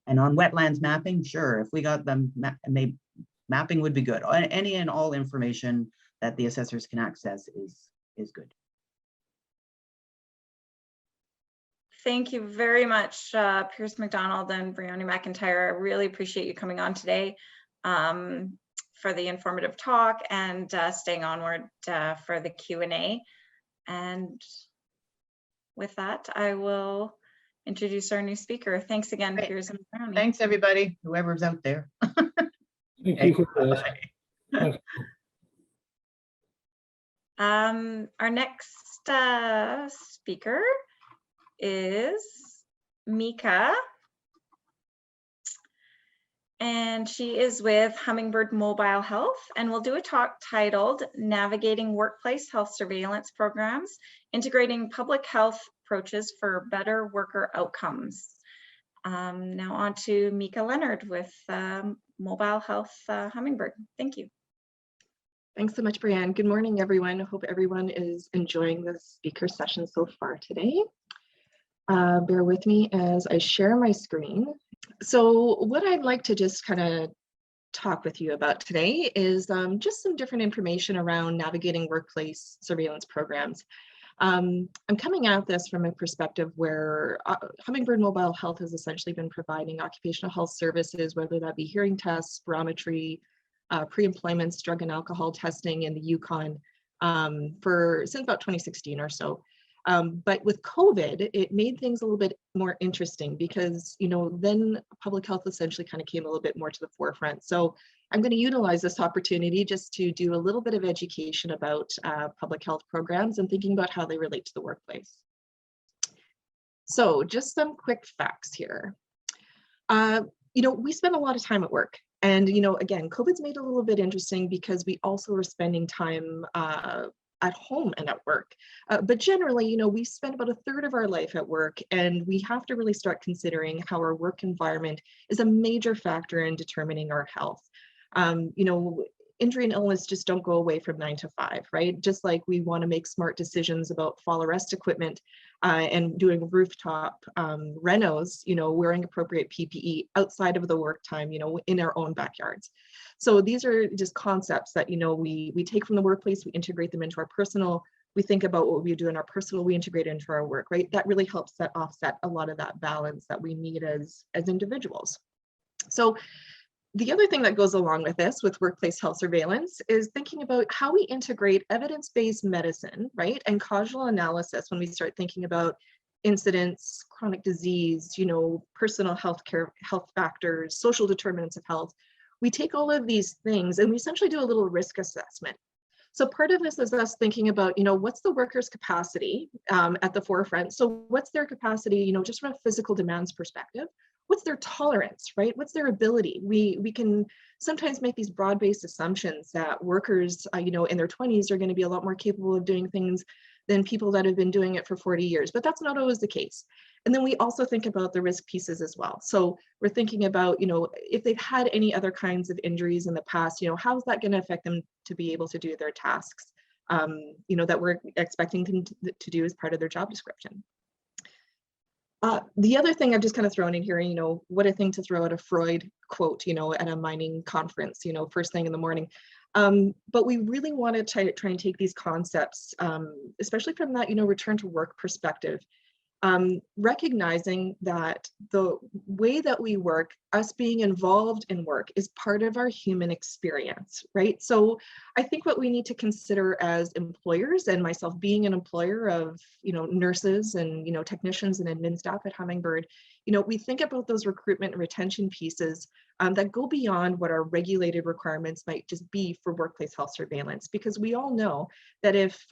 B: And on wetlands mapping, sure, if we got them, maybe mapping would be good. Any and all information that the assessors can access is good.
A: Thank you very much, Pierce McDonald and Briony McIntyre. I really appreciate you coming on today for the informative talk and staying onward for the Q&A. And with that, I will introduce our new speaker. Thanks again,
B: Great.
A: Piers and Briony.
B: Thanks, everybody, whoever's out there.
C: Thank you for this.
A: Our next speaker is Mika, and she is with Hummingbird Mobile Health, and we'll do a talk titled Navigating Workplace Health Surveillance Programs, Integrating Public Health Approaches for Better Worker Outcomes. Now on to Mika Leonard with Mobile Health Hummingbird. Thank you.
D: Thanks so much, Brianne. Good morning, everyone. I hope everyone is enjoying the speaker session so far today. Bear with me as I share my screen. So what I'd like to just kind of talk with you about today is just some different information around navigating workplace surveillance programs. I'm coming at this from a perspective where Hummingbird Mobile Health has essentially been providing occupational health services, whether that be hearing tests, spirometry, pre-employment drug and alcohol testing in the Yukon since about 2016 or so. But with COVID, it made things a little bit more interesting because, you know, then public health essentially kind of came a little bit more to the forefront. So I'm going to utilize this opportunity just to do a little bit of education about public health programs and thinking about how they relate to the workplace. So just some quick facts here. You know, we spend a lot of time at work. And, you know, again, COVID's made it a little bit interesting because we also are spending time at home and at work. But generally, you know, we spend about 1/3 of our life at work, and we have to really start considering how our work environment is a major factor in determining our health. You know, injury and illness just don't go away from 9 to 5, right? Just like we want to make smart decisions about fall arrest equipment and doing rooftop renos, you know, wearing appropriate PPE outside of the work time, you know, in our own backyards. So these are just concepts that, you know, we take from the workplace, we integrate them into our personal, we think about what we do in our personal, we integrate it into our work, right? That really helps offset a lot of that balance that we need as individuals. So the other thing that goes along with this, with workplace health surveillance, is thinking about how we integrate evidence-based medicine, right, and causal analysis when we start thinking about incidents, chronic disease, you know, personal health factors, social determinants of health. We take all of these things and we essentially do a little risk assessment. So part of this is us thinking about, you know, what's the worker's capacity at the forefront? So what's their capacity, you know, just from a physical demands perspective? What's their tolerance, right? What's their ability? We can sometimes make these broad-based assumptions that workers, you know, in their 20s are going to be a lot more capable of doing things than people that have been doing it for 40 years, but that's not always the case. And then we also think about the risk pieces as well. So we're thinking about, you know, if they've had any other kinds of injuries in the past, you know, how's that going to affect them to be able to do their tasks, you know, that we're expecting them to do as part of their job description. The other thing I've just kind of thrown in here, you know, what a thing to throw out a Freud quote, you know, at a mining conference, you know, first thing in the morning. But we really want to try and take these concepts, especially from that, you know, return to work perspective, recognizing that the way that we work, us being involved in work, is part of our human experience, right? So I think what we need to consider as employers, and myself being an employer of, nurses and, technicians and admin staff at Hummingbird, we think about those recruitment and retention pieces that go beyond what our regulated requirements might just be for workplace health surveillance, because we all know that if,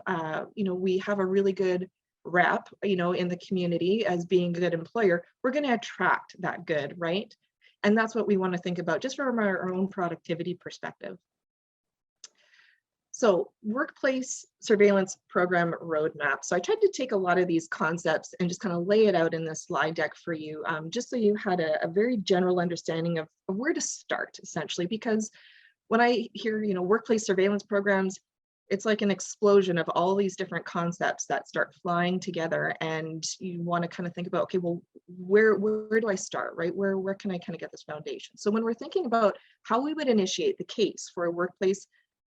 D: we have a really good rep, in the community as being a good employer, we're going to attract that good, right? And that's what we want to think about just from our own productivity perspective. So workplace surveillance program roadmap. So I tried to take a lot of these concepts and just kind of lay it out in this slide deck for you, just so you had a very general understanding of where to start, essentially, because when I hear, workplace surveillance programs, it's like an explosion of all these different concepts that start flying together, and you want to kind of think about, okay, well, where do I start, right? Where can I kind of get this foundation? So when we're thinking about how we would initiate the case for a workplace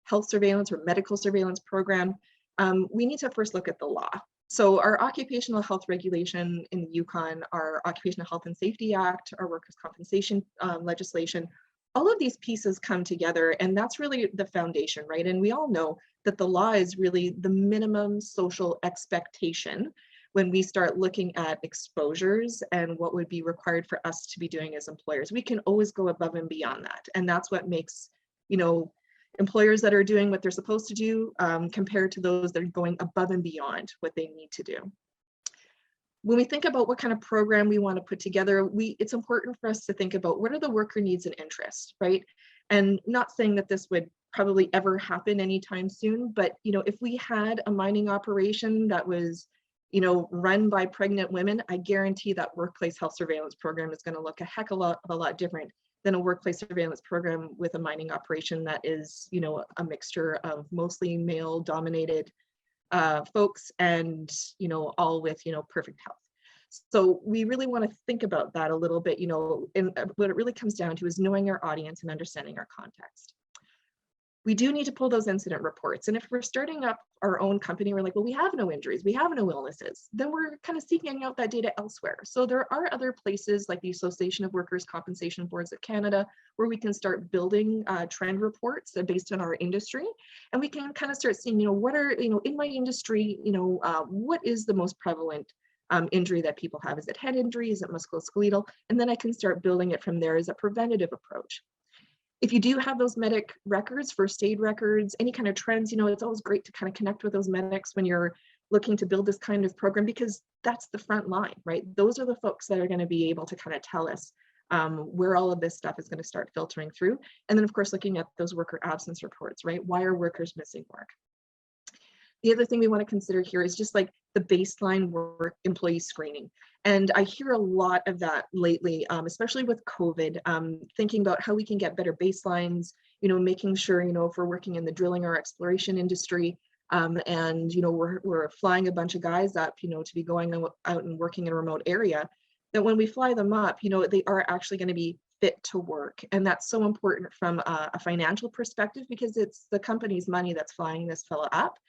D: health surveillance or medical surveillance program, we need to first look at the law. So our occupational health regulation in the Yukon, our Occupational Health and Safety Act, our workers' compensation legislation, all of these pieces come together, and that's really the foundation, right? And we all know that the law is really the minimum social expectation when we start looking at exposures and what would be required for us to be doing as employers. We can always go above and beyond that. And that's what makes, employers that are doing what they're supposed to do compared to those that are going above and beyond what they need to do. When we think about what kind of program we want to put together, it's important for us to think about what are the worker needs and interests, right? And not saying that this would probably ever happen anytime soon, but if we had a mining operation that was, run by pregnant women, I guarantee that workplace health surveillance program is going to look a heck of a lot different than a workplace surveillance program with a mining operation that is, a mixture of mostly male-dominated folks and, all with, perfect health. So we really want to think about that a little bit, and what it really comes down to is knowing our audience and understanding our context. We do need to pull those incident reports. And if we're starting up our own company, we're like, well, we have no injuries, we have no illnesses, then we're kind of seeking out that data elsewhere. So there are other places like the Association of Workers' Compensation Boards of Canada, where we can start building trend reports based on our industry. And we can kind of start seeing, what are, in my industry, what is the most prevalent injury that people have? Is it head injury? Is it musculoskeletal? And then I can start building it from there as a preventative approach. If you do have those medic records, first aid records, any kind of trends, it's always great to kind of connect with those medics when you're looking to build this kind of program, because that's the front line, right? Those are the folks that are going to be able to kind of tell us where all of this stuff is going to start filtering through. And then, of course, looking at those worker absence reports, right? Why are workers missing work? The other thing we want to consider here is just like the baseline work employee screening. And I hear a lot of that lately, especially with COVID, thinking about how we can get better baselines, making sure, if we're working in the drilling or exploration industry, and, we're flying a bunch of guys up, to be going out and working in a remote area, that when we fly them up, they are actually going to be fit to work. And that's so important from a financial perspective, because it's the company's money that's flying this fella up.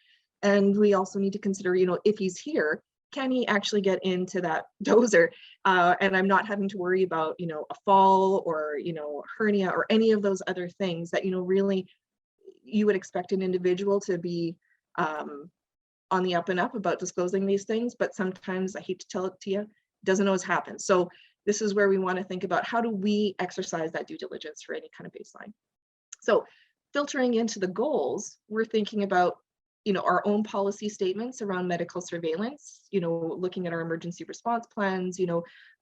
D: And we also need to consider, if he's here, can he actually get into that dozer? And I'm not having to worry about, a fall or, hernia or any of those other things that, really you would expect an individual to be on the up and up about disclosing these things. But sometimes, I hate to tell it to you, doesn't always happen. So this is where we want to think about how do we exercise that due diligence for any kind of baseline. So filtering into the goals, we're thinking about our own policy statements around medical surveillance, looking at our emergency response plans,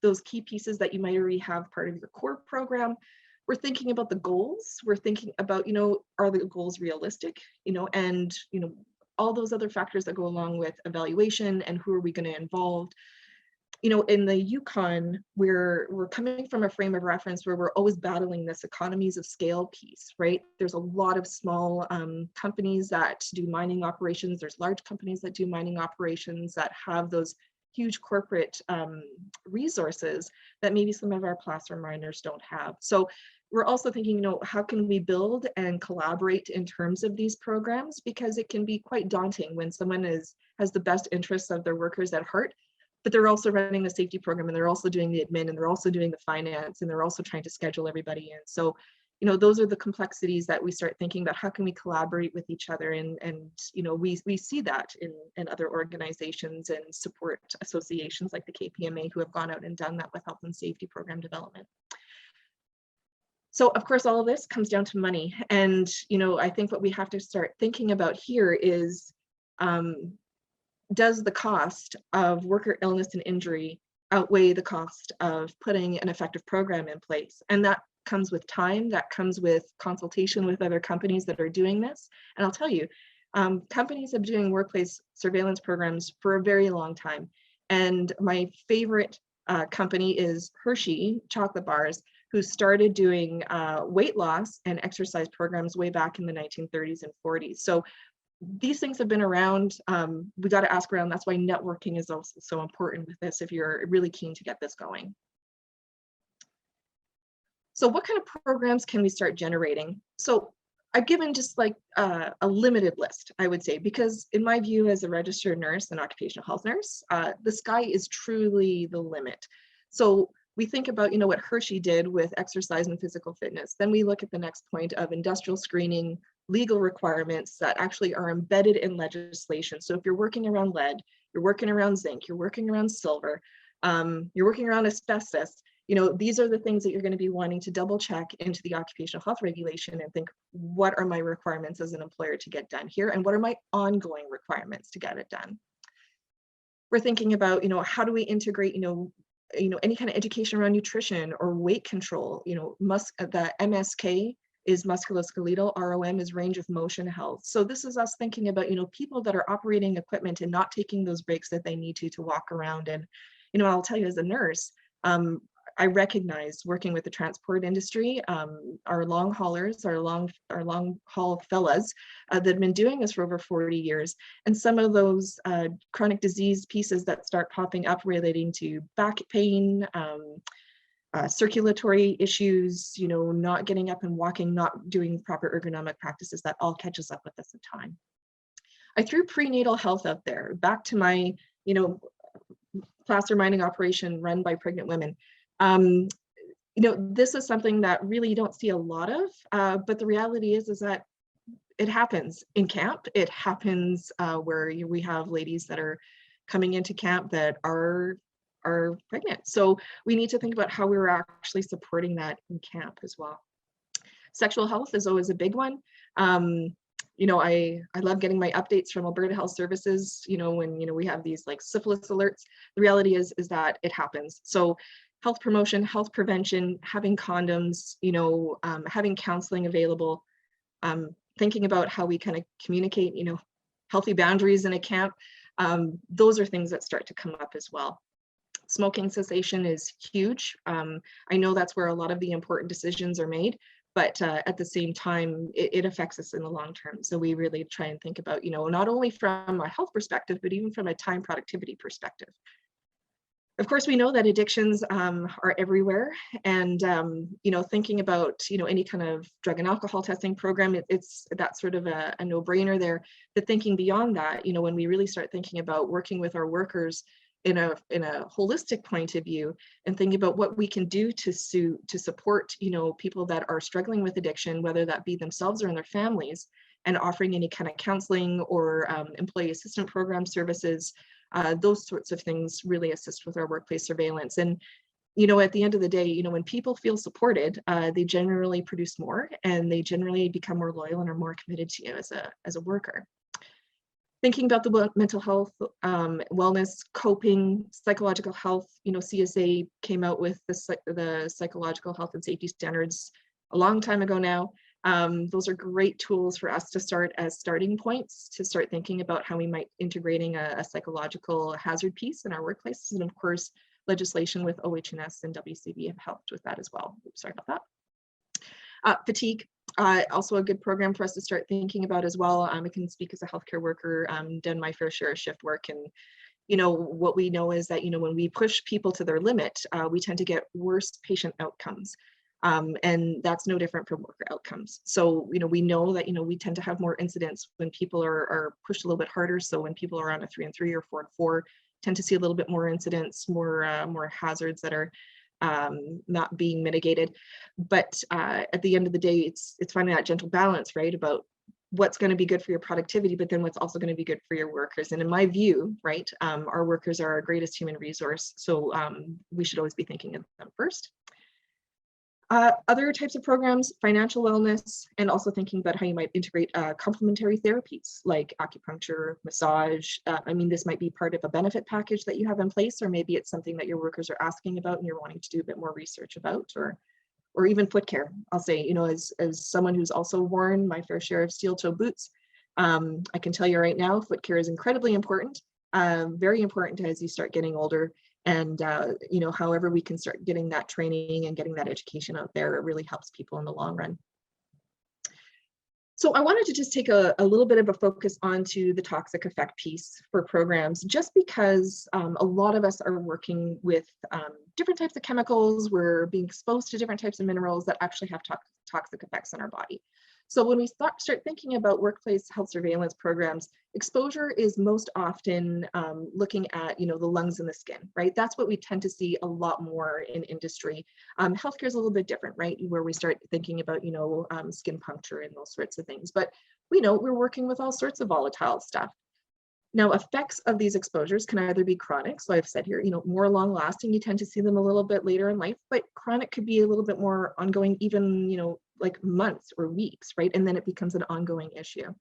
D: those key pieces that you might already have part of your core program. We're thinking about the goals. We're thinking about, are the goals realistic, and, all those other factors that go along with evaluation and who are we going to involve. In the Yukon, we're coming from a frame of reference where we're always battling this economies of scale piece, right? There's a lot of small companies that do mining operations. There's large companies that do mining operations that have those huge corporate resources that maybe some of our placer miners don't have. So we're also thinking, how can we build and collaborate in terms of these programs? Because it can be quite daunting when someone has the best interests of their workers at heart, but they're also running the safety program, and they're also doing the admin, and they're also doing the finance, and they're also trying to schedule everybody in. So, you know, those are the complexities that we start thinking about. How can we collaborate with each other? And you know, we see that in other organizations and support associations like the KPMA, who have gone out and done that with health and safety program development. So of course, all of this comes down to money. And, you know, I think what we have to start thinking about here is, does the cost of worker illness and injury outweigh the cost of putting an effective program in place? And that comes with time, that comes with consultation with other companies that are doing this. And I'll tell you, companies have been doing workplace surveillance programs for a very long time. And my favorite company is Hershey chocolate bars, who started doing weight loss and exercise programs way back in the 1930s and 40s. So these things have been around. We got to ask around. That's why networking is also so important with this if you're really keen to get this going. So what kind of programs can we start generating? So I've given just like a limited list, I would say, because in my view as a registered nurse and occupational health nurse, the sky is truly the limit. So we think about, you know, what Hershey did with exercise and physical fitness. Then we look at the next point of industrial screening, legal requirements that actually are embedded in legislation. So if you're working around lead, you're working around zinc, you're working around silver, you're working around asbestos, you know, these are the things that you're going to be wanting to double check into the occupational health regulation and think, what are my requirements as an employer to get done here? And what are my ongoing requirements to get it done? We're thinking about, you know, how do we integrate, you know, any kind of education around nutrition or weight control. You know, the MSK is musculoskeletal, ROM is range of motion health. So this is us thinking about, you know, people that are operating equipment and not taking those breaks that they need to walk around. And, you know, I'll tell you as a nurse, I recognize working with the transport industry, our long haulers, our long haul fellas that have been doing this for over 40 years. And some of those chronic disease pieces that start popping up relating to back pain, circulatory issues, you know, not getting up and walking, not doing proper ergonomic practices, that all catches up with us in time. I threw prenatal health out there, back to my, you know, placer mining operation run by pregnant women. You know, this is something that really you don't see a lot of, but the reality is that it happens in camp. It happens where we have ladies that are coming into camp that are pregnant. So we need to think about how we're actually supporting that in camp as well. Sexual health is always a big one. You know, I love getting my updates from Alberta Health Services, you know, when, you know, we have these like syphilis alerts. The reality is that it happens. So health promotion, health prevention, having condoms, you know, having counseling available, thinking about how we kind of communicate, you know, healthy boundaries in a camp. Those are things that start to come up as well. Smoking cessation is huge. I know that's where a lot of the important decisions are made, but at the same time, it affects us in the long term. So we really try and think about, you know, not only from a health perspective, but even from a time productivity perspective. Of course, we know that addictions are everywhere, and you know, thinking about, you know, any kind of drug and alcohol testing program, it's that's sort of a no-brainer there. But thinking beyond that, you know, when we really start thinking about working with our workers in a holistic point of view, and thinking about what we can do to support, you know, people that are struggling with addiction, whether that be themselves or in their families, and offering any kind of counseling or employee assistance program services. Those sorts of things really assist with our workplace surveillance. And, you know, at the end of the day, you know, when people feel supported, they generally produce more, and they generally become more loyal and are more committed to you as a worker. Thinking about the mental health, wellness, coping, psychological health, you know, CSA came out with the psychological health and safety standards a long time ago now. Those are great tools for us to start as starting points to start thinking about how we might integrating a psychological hazard piece in our workplaces. And of course, legislation with OH&S and WCB have helped with that as well. Oops, sorry about that. Fatigue, also a good program for us to start thinking about as well. I can speak as a healthcare worker, done my fair share of shift work, and you know, what we know is that, you know, when we push people to their limit, we tend to get worse patient outcomes. And that's no different from worker outcomes. So, we know that, we tend to have more incidents when people are pushed a little bit harder. So when people are on a 3 and 3 or 4 and 4, tend to see a little bit more incidents, more hazards that are not being mitigated. But at the end of the day, it's finding that gentle balance, right, about what's going to be good for your productivity, but then what's also going to be good for your workers. And in my view, right, our workers are our greatest human resource. So we should always be thinking of them first. Other types of programs, financial wellness, and also thinking about how you might integrate complementary therapies like acupuncture, massage. I mean, this might be part of a benefit package that you have in place, or maybe it's something that your workers are asking about and you're wanting to do a bit more research about, or even foot care. I'll say, as someone who's also worn my fair share of steel toe boots, I can tell you right now, foot care is incredibly important, very important as you start getting older. And, however we can start getting that training and getting that education out there, it really helps people in the long run. So I wanted to just take a little bit of a focus onto the toxic effect piece for programs, just because a lot of us are working with different types of chemicals. We're being exposed to different types of minerals that actually have toxic effects on our body. So when we start thinking about workplace health surveillance programs, exposure is most often looking at, the lungs and the skin, right? That's what we tend to see a lot more in industry. Healthcare is a little bit different, right? Where we start thinking about, skin puncture and those sorts of things. But we know we're working with all sorts of volatile stuff. Now, effects of these exposures can either be chronic, so I've said here, more long lasting, you tend to see them a little bit later in life, but chronic could be a little bit more ongoing, even, like months or weeks, right? And then it becomes an ongoing issue.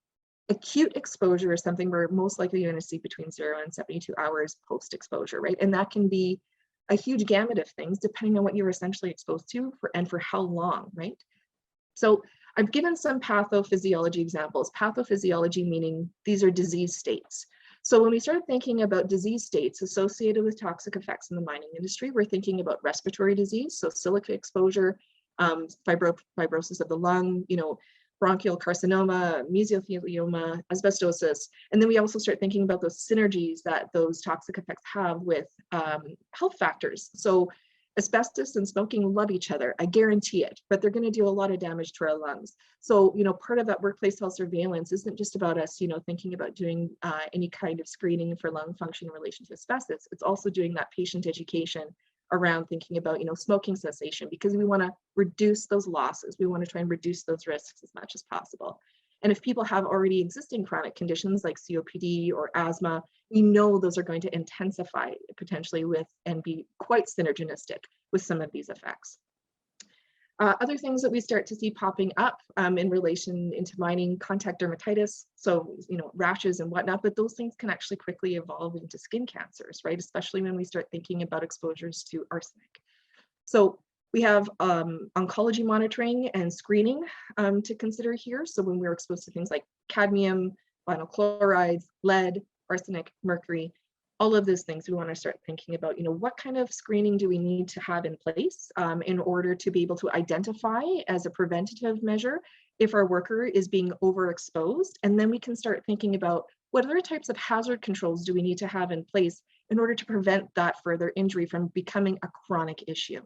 D: Acute exposure is something we're most likely going to see between 0 and 72 hours post-exposure, right? And that can be a huge gamut of things depending on what you're essentially exposed to and for how long, right? So I've given some pathophysiology examples. Pathophysiology meaning these are disease states. So when we start thinking about disease states associated with toxic effects in the mining industry, we're thinking about respiratory disease, so silica exposure, fibrosis of the lung, bronchial carcinoma, mesothelioma, asbestosis. And then we also start thinking about those synergies that those toxic effects have with health factors. So asbestos and smoking love each other, I guarantee it, but they're going to do a lot of damage to our lungs. So, part of that workplace health surveillance isn't just about us, thinking about doing any kind of screening for lung function in relation to asbestos. It's also doing that patient education around thinking about, smoking cessation, because we want to reduce those losses. We want to try and reduce those risks as much as possible. And if people have already existing chronic conditions like COPD or asthma, we know those are going to intensify potentially with and be quite synergistic with some of these effects. Other things that we start to see popping up in relation into mining, contact dermatitis, so rashes and whatnot, but those things can actually quickly evolve into skin cancers, right? Especially when we start thinking about exposures to arsenic. So we have oncology monitoring and screening to consider here. So when we're exposed to things like cadmium, vinyl chlorides, lead, arsenic, mercury, all of those things, we want to start thinking about, what kind of screening do we need to have in place in order to be able to identify as a preventative measure if our worker is being overexposed. And then we can start thinking about what other types of hazard controls do we need to have in place in order to prevent that further injury from becoming a chronic issue.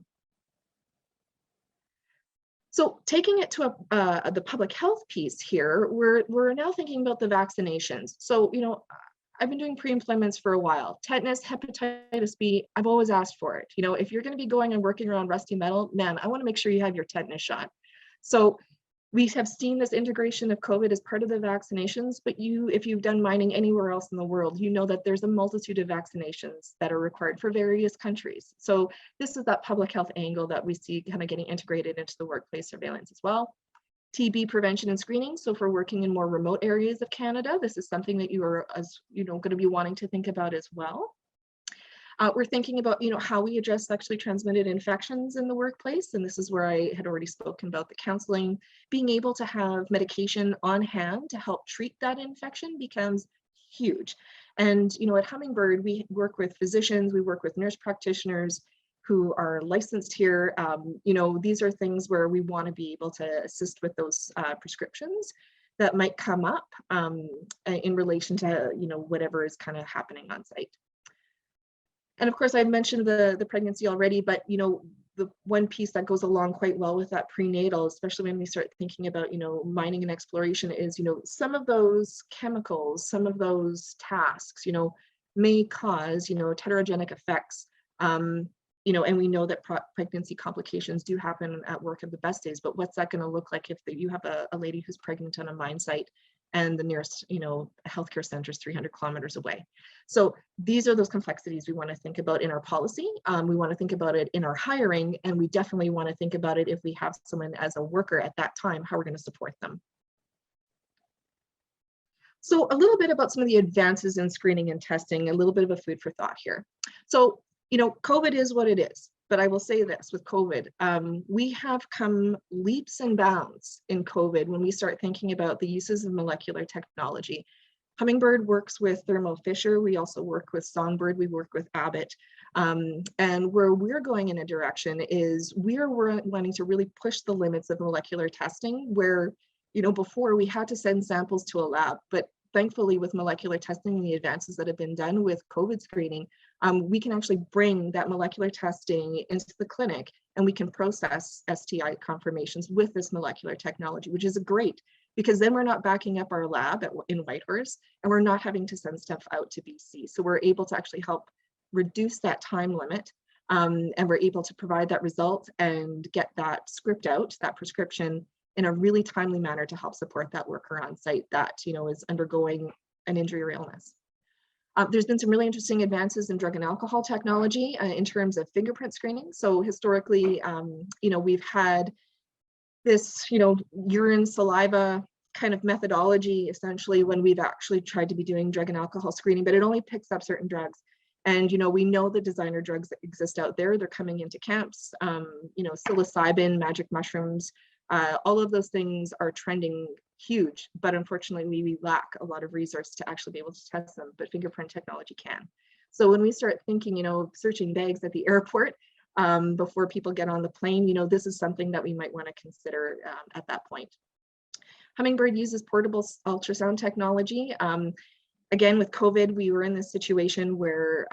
D: So taking it to the public health piece here, we're now thinking about the vaccinations. So, I've been doing pre-employments for a while. Tetanus, hepatitis B, I've always asked for it. If you're going to be going and working around rusty metal, man, I want to make sure you have your tetanus shot. So we have seen this integration of COVID as part of the vaccinations, but if you've done mining anywhere else in the world, you know that there's a multitude of vaccinations that are required for various countries. So this is that public health angle that we see kind of getting integrated into the workplace surveillance as well. TB prevention and screening. So for working in more remote areas of Canada, this is something that you are, going to be wanting to think about as well. We're thinking about, how we address sexually transmitted infections in the workplace. And this is where I had already spoken about the counseling. Being able to have medication on hand to help treat that infection becomes huge. And, at Hummingbird, we work with physicians, we work with nurse practitioners who are licensed here. These are things where we want to be able to assist with those prescriptions that might come up in relation to, whatever is kind of happening on site. And of course, I mentioned the pregnancy already, but, the one piece that goes along quite well with that prenatal, especially when we start thinking about, mining and exploration, is, some of those chemicals, some of those tasks, may cause, heterogenic effects. And we know that pregnancy complications do happen at work at the best days, but what's that going to look like if you have a lady who's pregnant on a mine site and the nearest, healthcare center is 300 kilometers away? So these are those complexities we want to think about in our policy. We want to think about it in our hiring, and we definitely want to think about it if we have someone as a worker at that time, how we're going to support them. So a little bit about some of the advances in screening and testing, a little bit of a food for thought here. So, COVID is what it is, but I will say this with COVID, we have come leaps and bounds in COVID when we start thinking about the uses of molecular technology. Hummingbird works with Thermo Fisher. We also work with Songbird. We work with Abbott. And where we're going in a direction is we're wanting to really push the limits of molecular testing, where, before we had to send samples to a lab, but thankfully with molecular testing and the advances that have been done with COVID screening, we can actually bring that molecular testing into the clinic, and we can process STI confirmations with this molecular technology, which is great, because then we're not backing up our lab in Whitehorse, and we're not having to send stuff out to BC. So we're able to actually help reduce that time limit, and we're able to provide that result and get that script out, that prescription, in a really timely manner to help support that worker on site that is undergoing an injury or illness. There's been some really interesting advances in drug and alcohol technology in terms of fingerprint screening. So historically, we've had this, urine, saliva kind of methodology, essentially, when we've actually tried to be doing drug and alcohol screening, but it only picks up certain drugs. And, we know the designer drugs that exist out there. They're coming into camps, psilocybin, magic mushrooms, all of those things are trending huge, but unfortunately we lack a lot of resource to actually be able to test them, but fingerprint technology can. So when we start thinking, searching bags at the airport before people get on the plane, this is something that we might want to consider at that point. Hummingbird uses portable ultrasound technology. Again, with COVID, we were in this situation where,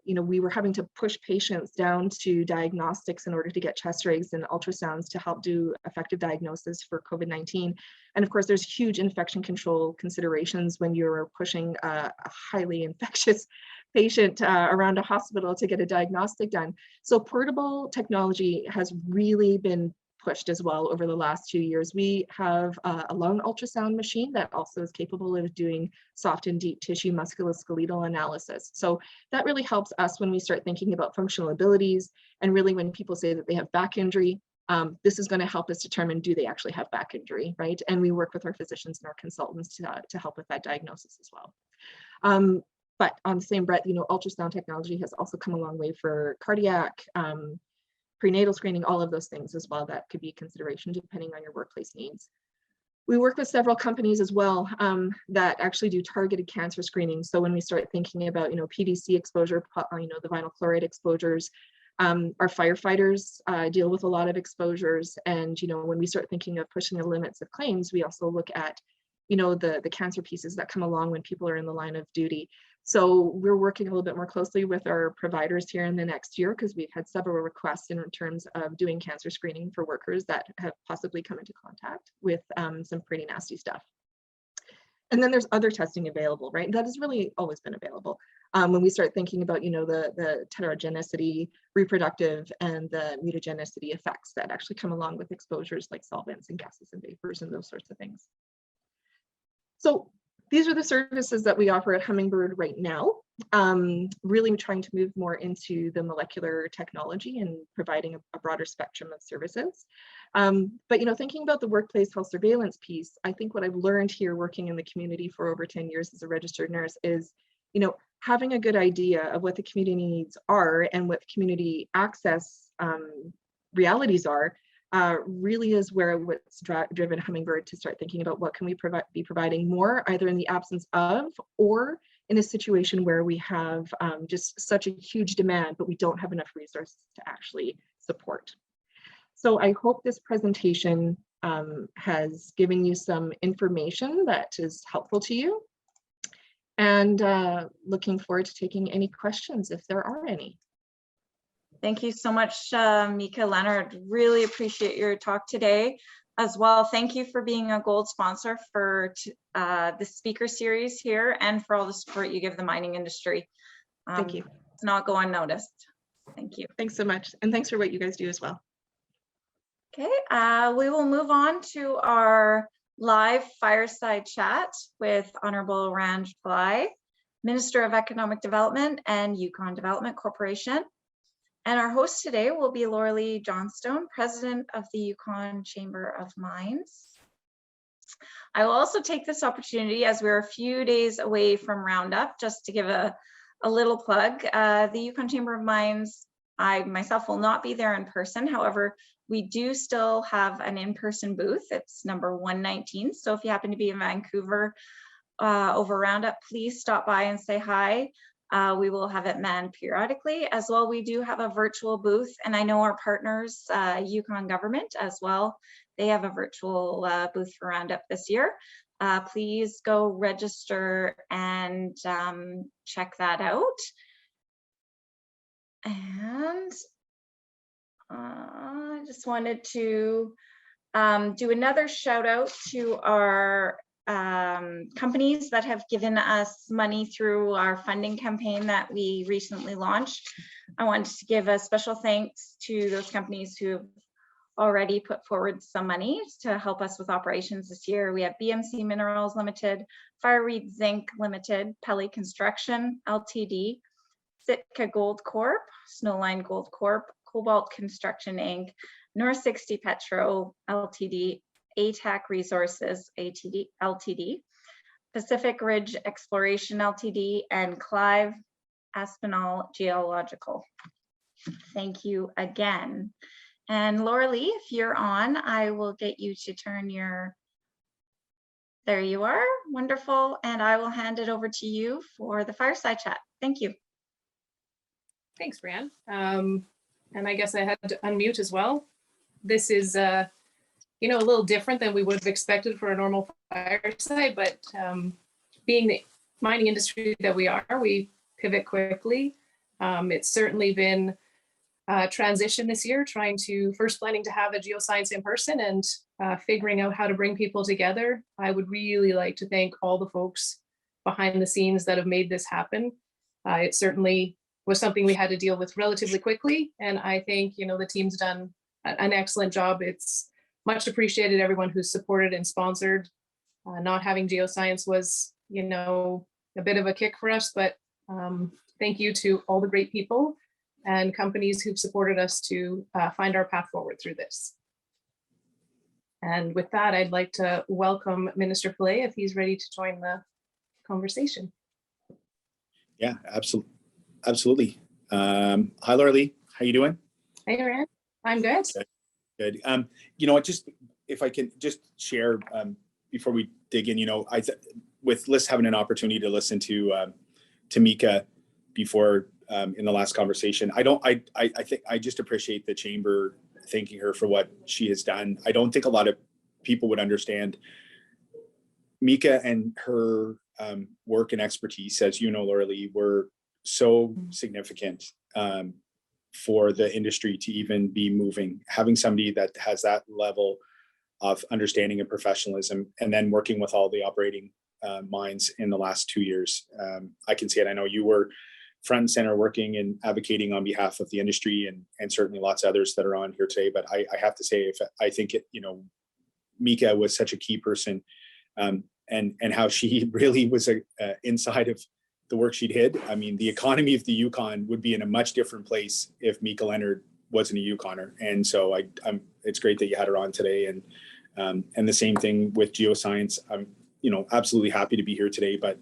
D: we were having to push patients down to diagnostics in order to get chest rays and ultrasounds to help do effective diagnosis for COVID-19. And of course, there's huge infection control considerations when you're pushing a highly infectious patient around a hospital to get a diagnostic done. So portable technology has really been pushed as well over the last 2 years. We have a lung ultrasound machine that also is capable of doing soft and deep tissue musculoskeletal analysis. So that really helps us when we start thinking about functional abilities, and really when people say that they have back injury, this is going to help us determine, do they actually have back injury, right? And we work with our physicians and our consultants to help with that diagnosis as well. But on the same breath, ultrasound technology has also come a long way for cardiac, prenatal screening, all of those things as well. That could be a consideration depending on your workplace needs. We work with several companies as well that actually do targeted cancer screening. So when we start thinking about, PVC exposure, the vinyl chloride exposures, our firefighters deal with a lot of exposures. And, when we start thinking of pushing the limits of claims, we also look at, the cancer pieces that come along when people are in the line of duty. So we're working a little bit more closely with our providers here in the next year, because we've had several requests in terms of doing cancer screening for workers that have possibly come into contact with some pretty nasty stuff. And then there's other testing available, right? That has really always been available. When we start thinking about, the heterogeneity, reproductive, and the mutagenicity effects that actually come along with exposures like solvents and gases and vapors and those sorts of things. So these are the services that we offer at Hummingbird right now. Really trying to move more into the molecular technology and providing a broader spectrum of services. But thinking about the workplace health surveillance piece, I think what I've learned here working in the community for over 10 years as a registered nurse is, having a good idea of what the community needs are and what the community access realities are. Really is what's driven Hummingbird to start thinking about what can we be providing more, either in the absence of or in a situation where we have just such a huge demand, but we don't have enough resources to actually support. So I hope this presentation has given you some information that is helpful to you, and looking forward to taking any questions if there are any.
A: Thank you so much, Mika Leonard. Really appreciate your talk today. As well, thank you for being a gold sponsor for the speaker series here and for all the support you give the mining industry.
D: Thank you.
A: It's not go unnoticed. Thank you.
D: Thanks so much. And thanks for what you guys do as well.
A: Okay, we will move on to our live fireside chat with Honorable Ranj Pillai, Minister of Economic Development and Yukon Development Corporation. And our host today will be Lauralee Johnstone, President of the Yukon Chamber of Mines. I will also take this opportunity, as we're a few days away from Roundup, just to give a little plug. The Yukon Chamber of Mines, I myself will not be there in person. However, we do still have an in-person booth. It's number 119. So if you happen to be in Vancouver over Roundup, please stop by and say hi. We will have it manned periodically. As well, we do have a virtual booth, and I know our partners, Yukon government as well, they have a virtual booth for Roundup this year. Please go register and check that out. And I just wanted to do another shout out to our companies that have given us money through our funding campaign that we recently launched. I wanted to give a special thanks to those companies who have already put forward some money to help us with operations this year. We have BMC Minerals Limited, Fireweed Zinc Limited, Pelly Construction Ltd, Sitka Gold Corp, Snowline Gold Corp, Cobalt Construction Inc., North 60 Petro Ltd, ATAC Resources Ltd, Pacific Ridge Exploration Ltd, and Clive Aspinall Geological. Thank you again. And Lauralee, if you're on, I will get you to turn your, there you are, wonderful. And I will hand it over to you for the fireside chat. Thank you.
E: Thanks, Brian. And I guess I had to unmute as well. This is you know, a little different than we would have expected for a normal fireside, but being the mining industry that we are, we pivot quickly. It's certainly been a transition this year, planning to have a geoscience in person and figuring out how to bring people together. I would really like to thank all the folks behind the scenes that have made this happen. It certainly was something we had to deal with relatively quickly, and I think, you know, the team's done an excellent job. It's much appreciated, everyone who's supported and sponsored. Not having geoscience was, you know, a bit of a kick for us, but thank you to all the great people and companies who've supported us to find our path forward through this. And with that, I'd like to welcome Minister Pillai if he's ready to join the conversation.
F: Yeah, absolutely. Hi, Lauralee. How you doing?
E: Hey, Rand. I'm good.
F: Good. You know what, just if I can just share before we dig in, you know, with Liz having an opportunity to listen to Mika before in the last conversation, I think I just appreciate the chamber thanking her for what she has done. I don't think a lot of people would understand Mika and her work and expertise, as you know, Lauralee, were so significant for the industry to even be moving. Having somebody that has that level of understanding and professionalism, and then working with all the operating mines in the last 2 years, I can see it. I know you were front and center working and advocating on behalf of the industry, and certainly lots of others that are on here today. But I have to say, I think it, you know, Mika was such a key person, and how she really was inside of the work she did. I mean, the economy of the Yukon would be in a much different place if Mika Leonard wasn't a Yukoner. And so it's great that you had her on today. And the same thing with geoscience. I'm, you know, absolutely happy to be here today, but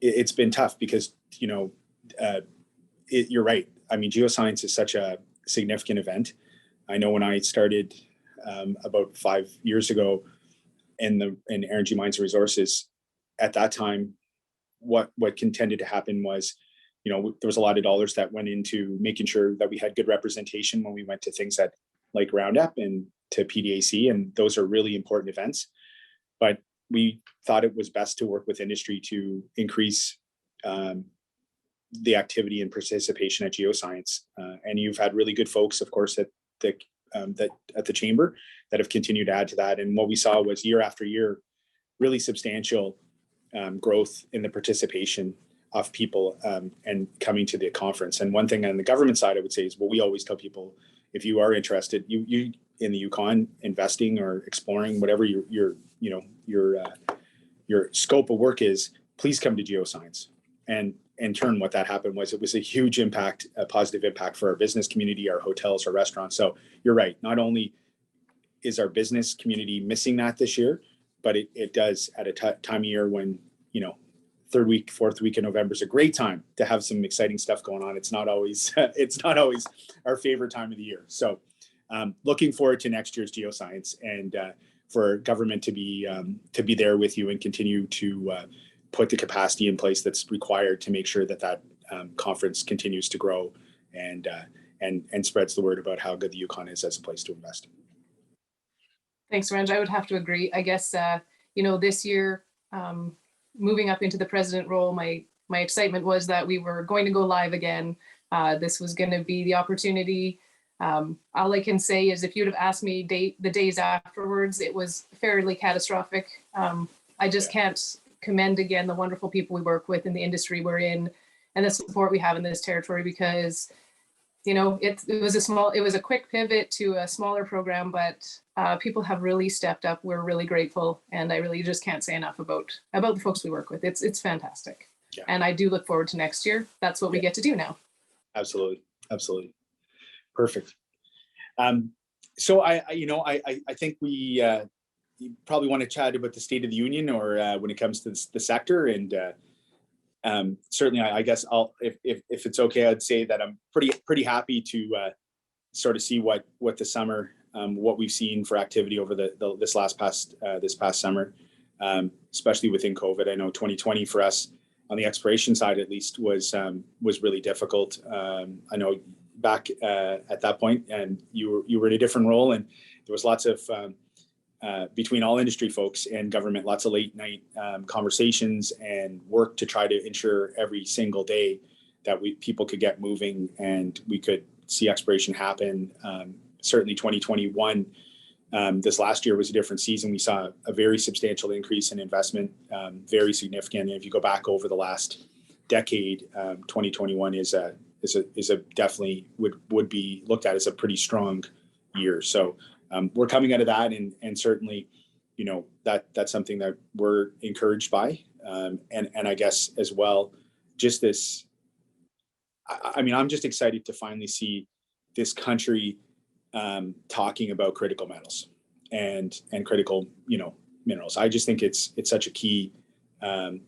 F: it's been tough because, you know, you're right. I mean, geoscience is such a significant event. I know when I started about 5 years ago in energy, mines and resources, at that time, what tended to happen was, you know, there was a lot of dollars that went into making sure that we had good representation when we went to things that like Roundup and to PDAC, and those are really important events. But we thought it was best to work with industry to increase the activity and participation at Geoscience. And you've had really good folks, of course, at the chamber that have continued to add to that. And what we saw was year after year, really substantial growth in the participation of people and coming to the conference. And one thing on the government side, I would say is what we always tell people: if you are interested, you in the Yukon, investing or exploring, whatever your scope of work is, please come to Geoscience. And in turn, what that happened was it was a huge impact, a positive impact for our business community, our hotels, our restaurants. So you're right. Not only is our business community missing that this year, but it does at a time of year when, third week, fourth week in November is a great time to have some exciting stuff going on. It's not always our favorite time of the year. So looking forward to next year's Geoscience, and for government to be there with you and continue to put the capacity in place that's required to make sure that conference continues to grow and spreads the word about how good the Yukon is as a place to invest.
E: Thanks, Ranj. I would have to agree. I guess, this year, moving up into the president role, my excitement was that we were going to go live again. This was going to be the opportunity. All I can say is if you'd have asked me the days afterwards, it was fairly catastrophic. I just can't commend again the wonderful people we work with in the industry we're in and the support we have in this territory, because it was a quick pivot to a smaller program, but people have really stepped up. We're really grateful, and I really just can't say enough about the folks we work with. It's fantastic. Yeah. And I do look forward to next year. That's what we get to do now.
F: Absolutely. Perfect. So I think we you probably want to chat about the State of the Union, or when it comes to the sector, and certainly I guess if it's okay, I'd say that I'm pretty happy to sort of see what the summer, what we've seen for activity over this past summer, especially within COVID. I know 2020 for us on the exploration side, at least, was really difficult. I know back at that point, and you were in a different role, and there was lots of between all industry folks and government, lots of late night conversations and work to try to ensure every single day that people could get moving and we could see exploration happen. Certainly 2021, this last year was a different season. We saw a very substantial increase in investment, very significant. And if you go back over the last decade, 2021 is a definitely would be looked at as a pretty strong year. So we're coming out of that, and certainly, that's something that we're encouraged by, and I guess as well, just this. I'm just excited to finally see this country talking about critical metals and critical minerals. I just think it's such a key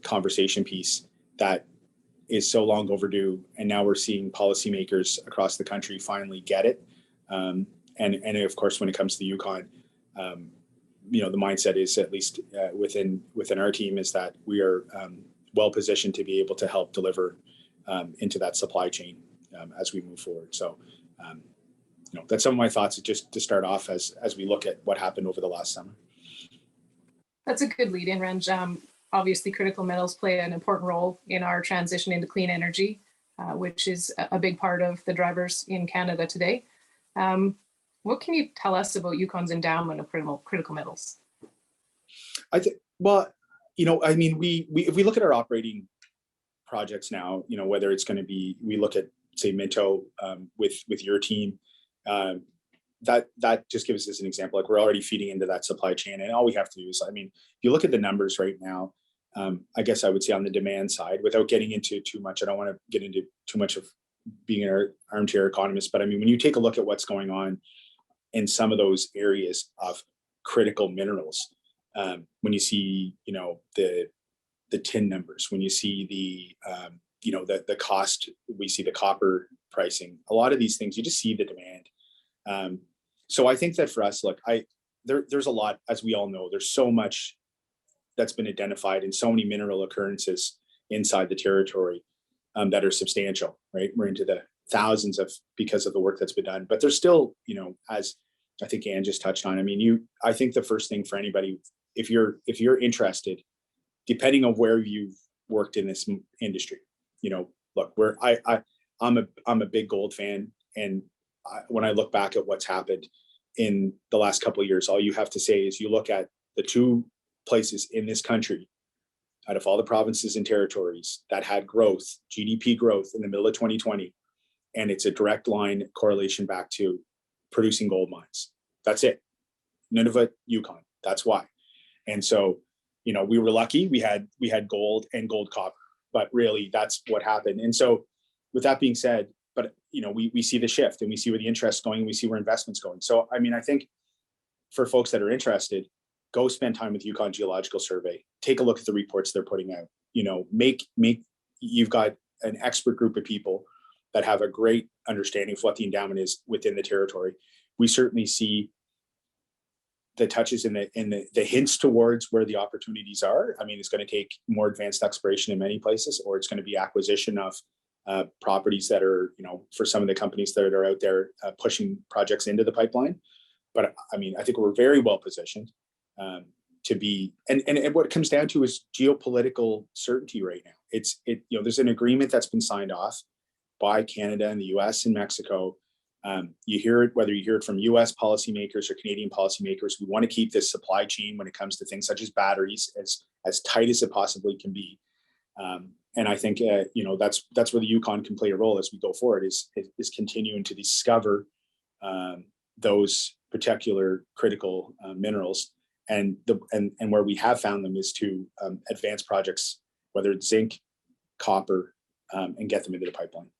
F: conversation piece that is so long overdue, and now we're seeing policymakers across the country finally get it. And of course, when it comes to the Yukon, the mindset is, at least within our team, is that we are well positioned to be able to help deliver into that supply chain as we move forward. So, that's some of my thoughts, just to start off as we look at what happened over the last summer.
E: That's a good lead in, Ranj. Obviously, critical metals play an important role in our transition into clean energy, which is a big part of the drivers in Canada today. What can you tell us about Yukon's endowment of critical metals?
F: I think, if we look at our operating projects now, whether it's going to be, we look at, say, Minto with your team, that just gives us an example. Like, we're already feeding into that supply chain, and all we have to do is, if you look at the numbers right now, I guess I would say on the demand side, without getting into too much, I don't want to get into too much of being an armchair economist, but when you take a look at what's going on in some of those areas of critical minerals, when you see, the tin numbers, when you see the cost, we see the copper pricing, a lot of these things, you just see the demand. So I think that for us, look, there's a lot, as we all know, there's so much that's been identified and so many mineral occurrences inside the territory that are substantial, right? We're into the thousands because of the work that's been done, but there's still, as I think Anne just touched on, I think the first thing for anybody, if you're interested, depending on where you've worked in this industry, look, I'm a big gold fan, and when I look back at what's happened in the last couple of years, all you have to say is you look at the two places in this country out of all the provinces and territories that had growth, GDP growth in the middle of 2020, and it's a direct line correlation back to producing gold mines. That's it. Nunavut, Yukon. That's why. And so, you know, we were lucky. We had gold and gold copper, but really that's what happened. And so, with that being said, but you know, we see the shift and we see where the interest's going. We see where investment's going. So, I mean, I think for folks that are interested, go spend time with Yukon Geological Survey. Take a look at the reports they're putting out. You know, you've got an expert group of people that have a great understanding of what the endowment is within the territory. We certainly see the touches in the hints towards where the opportunities are. I mean, it's going to take more advanced exploration in many places, or it's going to be acquisition of properties that are, you know, for some of the companies that are out there pushing projects into the pipeline. But I mean, I think we're very well positioned to be, and what it comes down to is geopolitical certainty right now. You know, there's an agreement that's been signed off by Canada and the US and Mexico. You hear it, whether you hear it from US policymakers or Canadian policymakers, we want to keep this supply chain when it comes to things such as batteries as tight as it possibly can be. And I think, you know, that's where the Yukon can play a role as we go forward, is continuing to discover those particular critical minerals, and where we have found them is to advance projects, whether it's zinc, copper, and get them into the pipeline.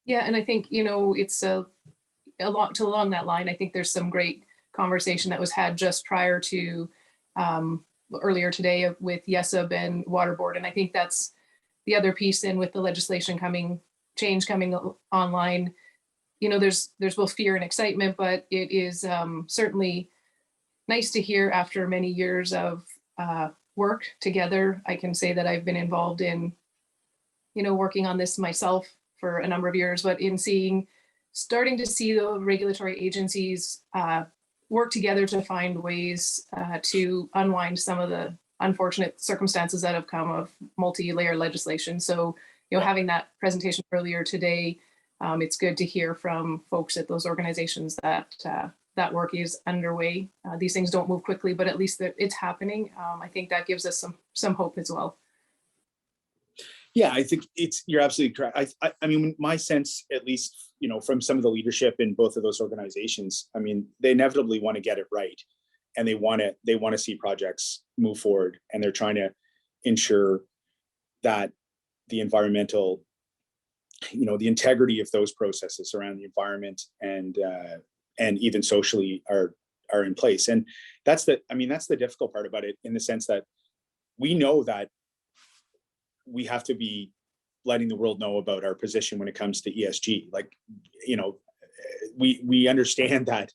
E: Yeah, and I think, you know, it's along that line. I think there's some great conversation that was had just prior to earlier today with YCM and Water Board, and I think that's the other piece. In with the legislation coming online, you know, there's both fear and excitement, but it is certainly nice to hear after many years of work together. I can say that I've been involved in, you know, working on this myself for a number of years, but in starting to see the regulatory agencies work together to find ways to unwind some of the unfortunate circumstances that have come of multi-layer legislation. So, you know, having that presentation earlier today, it's good to hear from folks at those organizations that that work is underway. These things don't move quickly, but at least it's happening. I think that gives us some hope as well.
F: Yeah, I think you're absolutely correct. I mean, my sense, at least, you know, from some of the leadership in both of those organizations, I mean, they inevitably want to get it right, and they want to see projects move forward, and they're trying to ensure that the environmental, you know, the integrity of those processes around the environment and even socially are in place. And that's the difficult part about it, in the sense that we know that we have to be letting the world know about our position when it comes to ESG. Like, you know, we understand that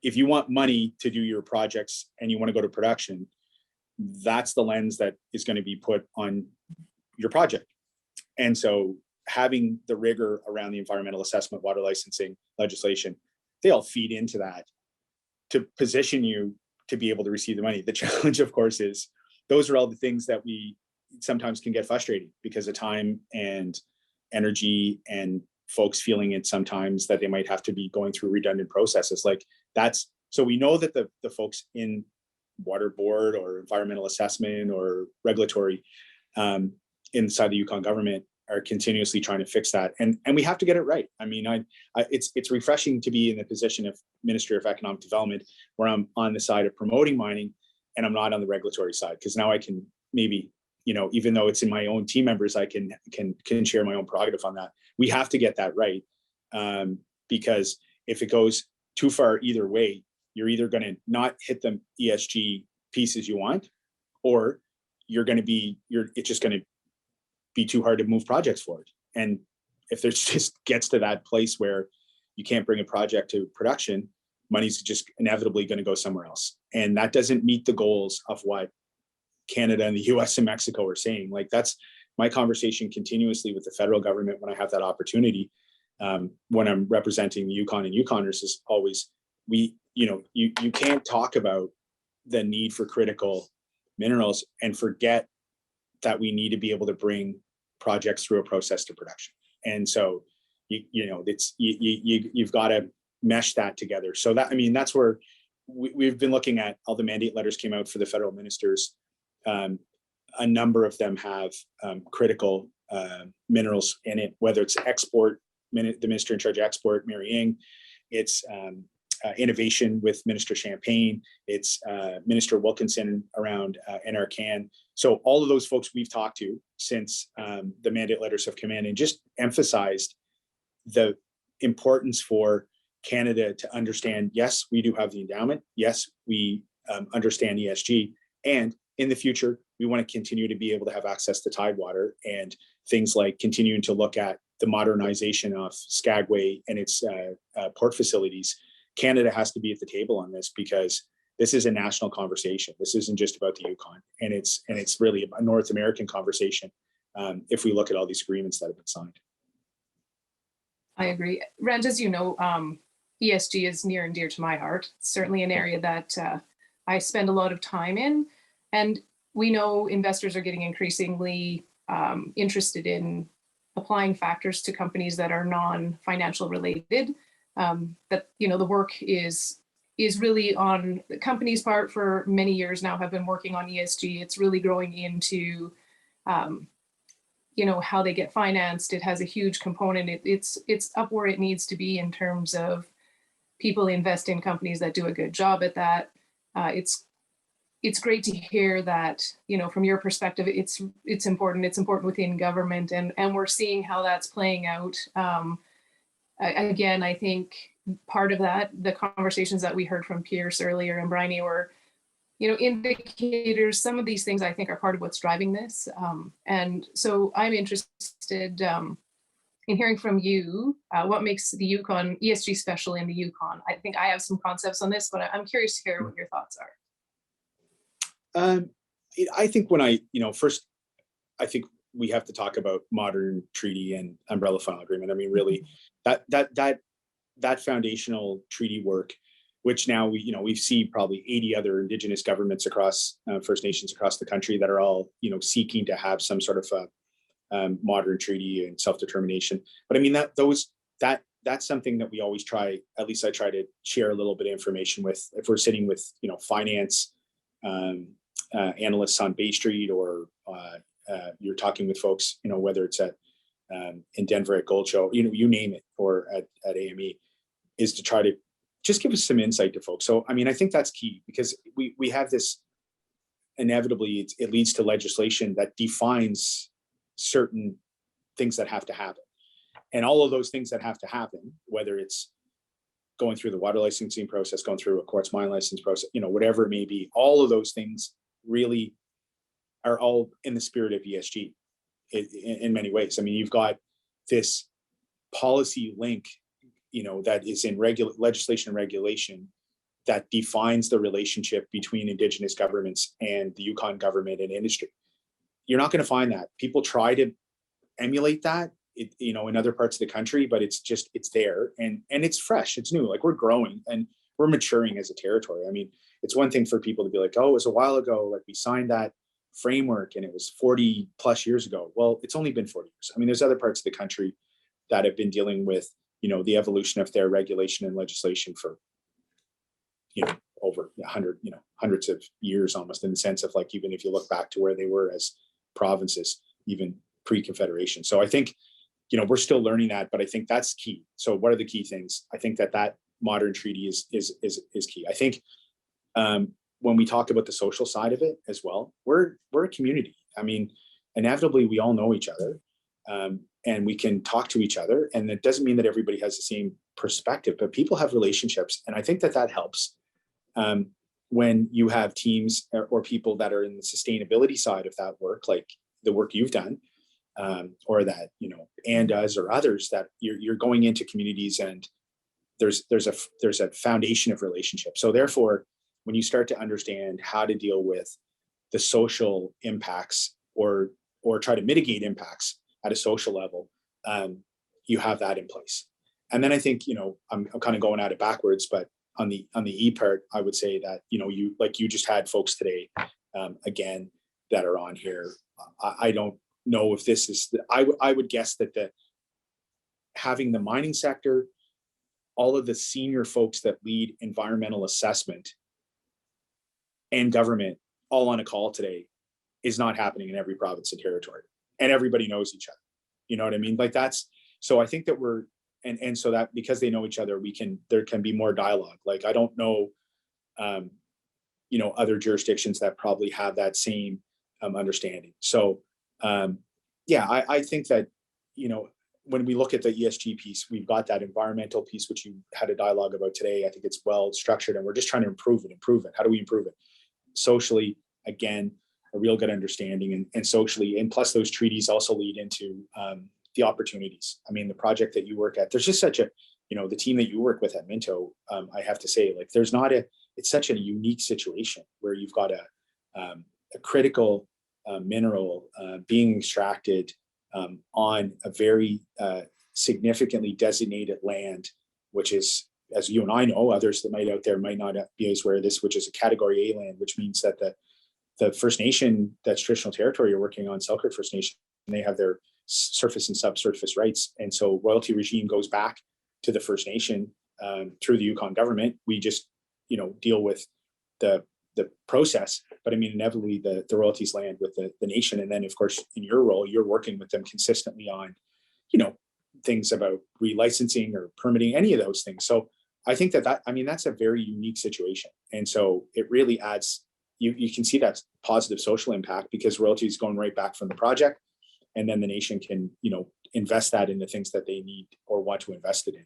F: if you want money to do your projects and you want to go to production, that's the lens that is going to be put on your project. And so having the rigor around the environmental assessment, water licensing legislation, they all feed into that to position you to be able to receive the money. The challenge, of course, is those are all the things that we sometimes can get frustrating because of time and energy, and folks feeling it sometimes that they might have to be going through redundant processes. Like that's, so we know that the folks in Water Board or environmental assessment or regulatory inside the Yukon government are continuously trying to fix that, and we have to get it right. I mean, it's refreshing to be in the position of Minister of Economic Development, where I'm on the side of promoting mining and I'm not on the regulatory side, because now I can maybe, you know, even though it's in my own team members, I can share my own prerogative on that. We have to get that right, because if it goes too far either way, you're either going to not hit the ESG pieces you want, or it's just going to be too hard to move projects forward. And if there's just gets to that place where you can't bring a project to production, money's just inevitably going to go somewhere else. And that doesn't meet the goals of what Canada and the US and Mexico are saying. Like, that's my conversation continuously with the federal government when I have that opportunity. When I'm representing the Yukon and Yukoners, is always, you can't talk about the need for critical minerals and forget that we need to be able to bring projects through a process to production. And so, you've got to mesh that together. So that, I mean, that's where we've been looking at. All the mandate letters came out for the federal ministers. A number of them have critical minerals in it, whether it's export, the minister in charge of export, Mary Ng, it's innovation with Minister Champagne, it's Minister Wilkinson around NRCan. So all of those folks we've talked to since the mandate letters have come in and just emphasized the importance for Canada to understand, yes, we do have the endowment. Yes, we understand ESG. And in the future, we want to continue to be able to have access to tidewater and things like continuing to look at the modernization of Skagway and its port facilities. Canada has to be at the table on this because this is a national conversation. This isn't just about the Yukon, and it's really a North American conversation if we look at all these agreements that have been signed.
E: I agree. Rand, as you know, ESG is near and dear to my heart. It's certainly an area that I spend a lot of time in. And we know investors are getting increasingly interested in applying factors to companies that are non-financial related. That, you know, the work is really on the company's part for many years now, have been working on ESG. It's really growing into you know, how they get financed. It has a huge component. It's up where it needs to be in terms of people invest in companies that do a good job at that. It's great to hear that, you know, from your perspective, it's important. It's important within government, and we're seeing how that's playing out. Again, I think part of that, the conversations that we heard from Pierce earlier and Bryony were, you know, indicators. Some of these things I think are part of what's driving this. And so I'm interested in hearing from you, what makes the Yukon ESG special in the Yukon. I think I have some concepts on this, but I'm curious to hear what your thoughts are.
F: I think first, I think we have to talk about modern treaty and umbrella final agreement. I mean, really, that foundational treaty work, which now we see probably 80 other Indigenous governments across First Nations across the country that are all seeking to have some sort of modern treaty and self-determination. But I mean that's something that we always try. At least I try to share a little bit of information with. If we're sitting with finance analysts on Bay Street, or you're talking with folks, whether it's at in Denver at Gold Show, you name it, or at AME, is to try to just give us some insight to folks. So, I mean, I think that's key, because we have this, inevitably, it leads to legislation that defines certain things that have to happen. And all of those things that have to happen, whether it's going through the water licensing process, going through a quartz mine license process, whatever it may be, all of those things really are all in the spirit of ESG in many ways. I mean, you've got this policy link, that is in legislation and regulation that defines the relationship between Indigenous governments and the Yukon government and industry. You're not going to find that. People try to emulate that, in other parts of the country, but it's there, and it's fresh, it's new. Like, we're growing and we're maturing as a territory. I mean, it's one thing for people to be like, oh, it was a while ago, like we signed that framework and it was 40 plus years ago. Well, it's only been 40 years. I mean, there's other parts of the country that have been dealing with, the evolution of their regulation and legislation for, over 100, hundreds of years almost, in the sense of, like, even if you look back to where they were as provinces, even pre-Confederation. So I think, we're still learning that, but I think that's key. So what are the key things? I think that modern treaty is key. I think when we talk about the social side of it as well, we're a community. I mean, inevitably we all know each other, and we can talk to each other, and it doesn't mean that everybody has the same perspective, but people have relationships. And I think that helps when you have teams or people that are in the sustainability side of that work, like the work you've done, or that, Anne does, or others, that you're going into communities, and there's a foundation of relationship. So therefore, when you start to understand how to deal with the social impacts, or try to mitigate impacts at a social level, you have that in place. And then I think, I'm kind of going at it backwards, but on the E part, I would say that, you just had folks today, again, that are on here. I don't know if this is I would guess that having the mining sector, all of the senior folks that lead environmental assessment and government all on a call today is not happening in every province and territory, and everybody knows each other. You know what I mean? Like so I think that and so that because they know each other, there can be more dialogue. Like I don't know, other jurisdictions that probably have that same understanding. So I think that, when we look at the ESG piece, we've got that environmental piece, which you had a dialogue about today. I think it's well structured, and we're just trying to improve it. How do we improve it? Socially, again, a real good understanding and socially, and plus those treaties also lead into the opportunities. I mean, the project that you work at, there's just such a, the team that you work with at Minto, I have to say, like, it's such a unique situation where you've got a critical mineral being extracted on a very significantly designated land, which is, as you and I know, others that might out there might not be as aware of this, which is a Category A land, which means that the First Nation that's traditional territory you're working on, Selkirk First Nation, they have their surface and subsurface rights. And so royalty regime goes back to the First Nation through the Yukon government. We just, deal with the process, but I mean, inevitably the royalties land with the nation. And then of course, in your role, you're working with them consistently on, things about relicensing or permitting, any of those things. So I think that's a very unique situation. And so it really adds, you can see that positive social impact because royalty is going right back from the project. And then the nation can, invest that in the things that they need or want to invest it in.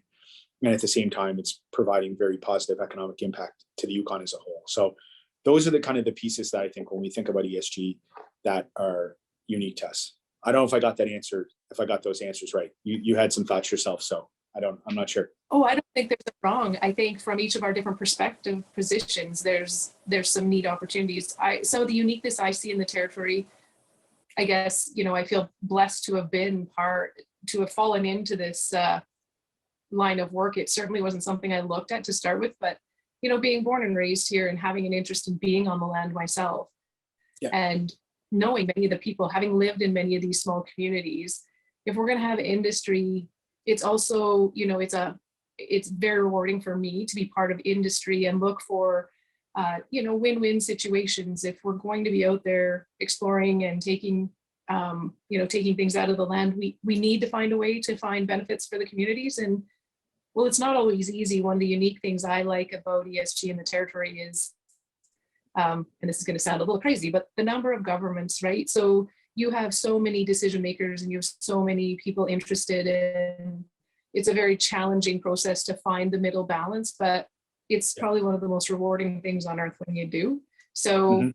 F: And at the same time, it's providing very positive economic impact to the Yukon as a whole. So those are the kind of the pieces that I think when we think about ESG that are unique to us. I don't know if I got that answer, if I got those answers right. You had some thoughts yourself, so I'm not sure.
E: Oh, I don't think there's a wrong. I think from each of our different perspective positions, there's some neat opportunities. Some of the uniqueness I see in the territory, I guess, I feel blessed to have fallen into this line of work. It certainly wasn't something I looked at to start with, but, being born and raised here and having an interest in being on the land myself, and knowing many of the people, having lived in many of these small communities, if we're going to have industry, it's also, it's very rewarding for me to be part of industry and look for, win-win situations. If we're going to be out there exploring and taking things out of the land, we need to find a way to find benefits for the communities. And well, it's not always easy. One of the unique things I like about ESG in the territory is, and this is going to sound a little crazy, but the number of governments, right? So you have so many decision makers and you have so many people interested in, it's a very challenging process to find the middle balance, but it's probably one of the most rewarding things on earth when you do. So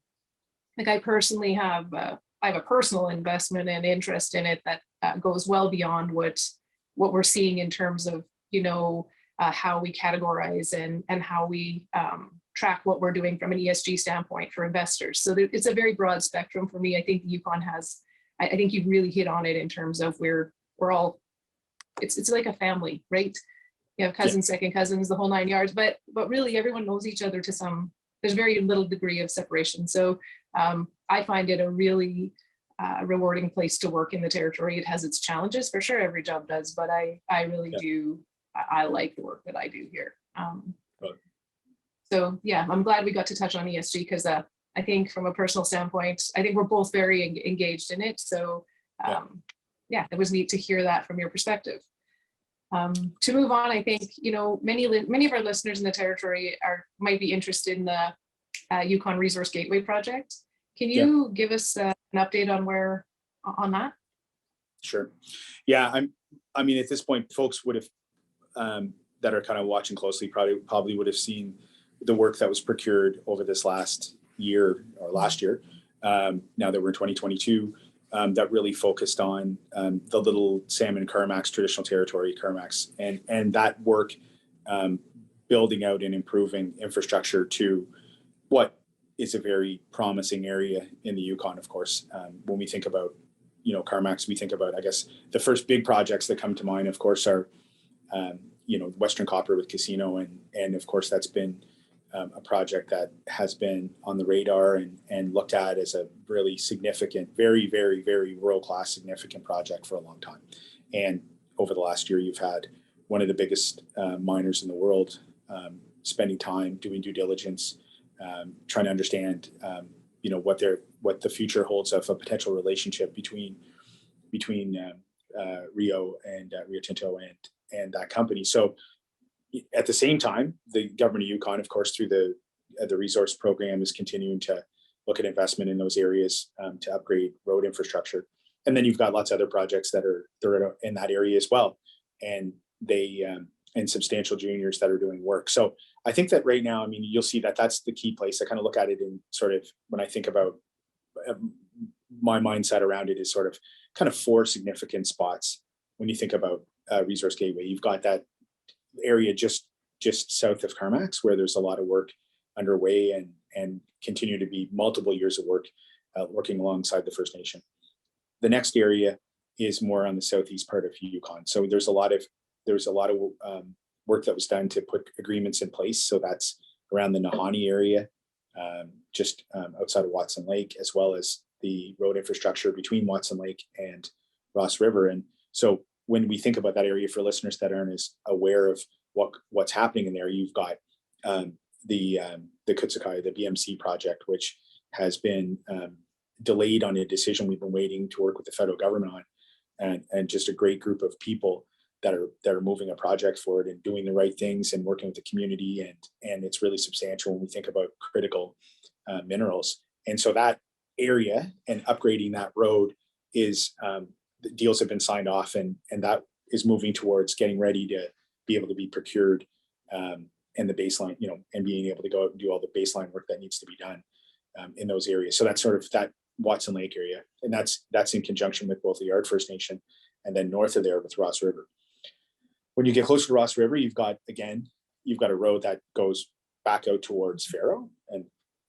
E: like I personally have, I have a personal investment and interest in it that goes well beyond what we're seeing in terms of, how we categorize and how we track what we're doing from an ESG standpoint for investors. So it's a very broad spectrum for me. I think the Yukon has, I think you really hit on it in terms of we're all, it's like a family, right? You have cousins, second cousins, the whole 9 yards, but really everyone knows each other there's very little degree of separation. So I find it a really rewarding place to work in the territory. It has its challenges for sure, every job does, but I really do, I like the work that I do here. So yeah, I'm glad we got to touch on ESG because I think from a personal standpoint, I think we're both very engaged in it. So it was neat to hear that from your perspective. To move on, I think, many of our listeners in the territory might be interested in the Yukon Resource Gateway project. Can you give us an update on that?
F: Sure. Yeah, I mean, at this point, folks would have that are kind of watching closely probably would have seen the work that was procured over this last year or last year. Now that we're in 2022, that really focused on the Little Salmon Carmacks traditional territory, Carmacks, and that work building out and improving infrastructure to what is a very promising area in the Yukon, of course. When we think about, Carmacks, we think about, I guess, the first big projects that come to mind, of course, are, Western Copper with Casino. And of course, that's been a project that has been on the radar and looked at as a really significant, very, very, very world-class significant project for a long time. And over the last year, you've had one of the biggest miners in the world spending time doing due diligence, trying to understand, what the future holds of a potential relationship between Rio and Rio Tinto and that company. So at the same time, the government of Yukon, of course, through the resource program, is continuing to look at investment in those areas to upgrade road infrastructure. And then you've got lots of other projects that are in that area as well, and and substantial juniors that are doing work. So I think that right now, I mean, you'll see that that's the key place. I kind of look at it in sort of, when I think about my mindset around it, is sort of kind of 4 significant spots. When you think about Resource Gateway, you've got that area just south of Carmax, where there's a lot of work underway and continue to be multiple years of work working alongside the First Nation. The next area is more on the southeast part of Yukon. So there was a lot of work that was done to put agreements in place. So that's around the Nahanni area, just outside of Watson Lake, as well as the road infrastructure between Watson Lake and Ross River. And so when we think about that area, for listeners that aren't as aware of what's happening in there, you've got the Kutsukai, the BMC project, which has been delayed on a decision we've been waiting to work with the federal government on, and just a great group of people that are moving a project forward and doing the right things and working with the community, and it's really substantial when we think about critical minerals. And so that area and upgrading that road is the deals have been signed off, and that is moving towards getting ready to be able to be procured, and the baseline, and being able to go out and do all the baseline work that needs to be done in those areas. So that's sort of that Watson Lake area, and that's in conjunction with both the Yard First Nation and then north of there with Ross River. When you get closer to Ross River, you've got a road that goes back out towards Faro, and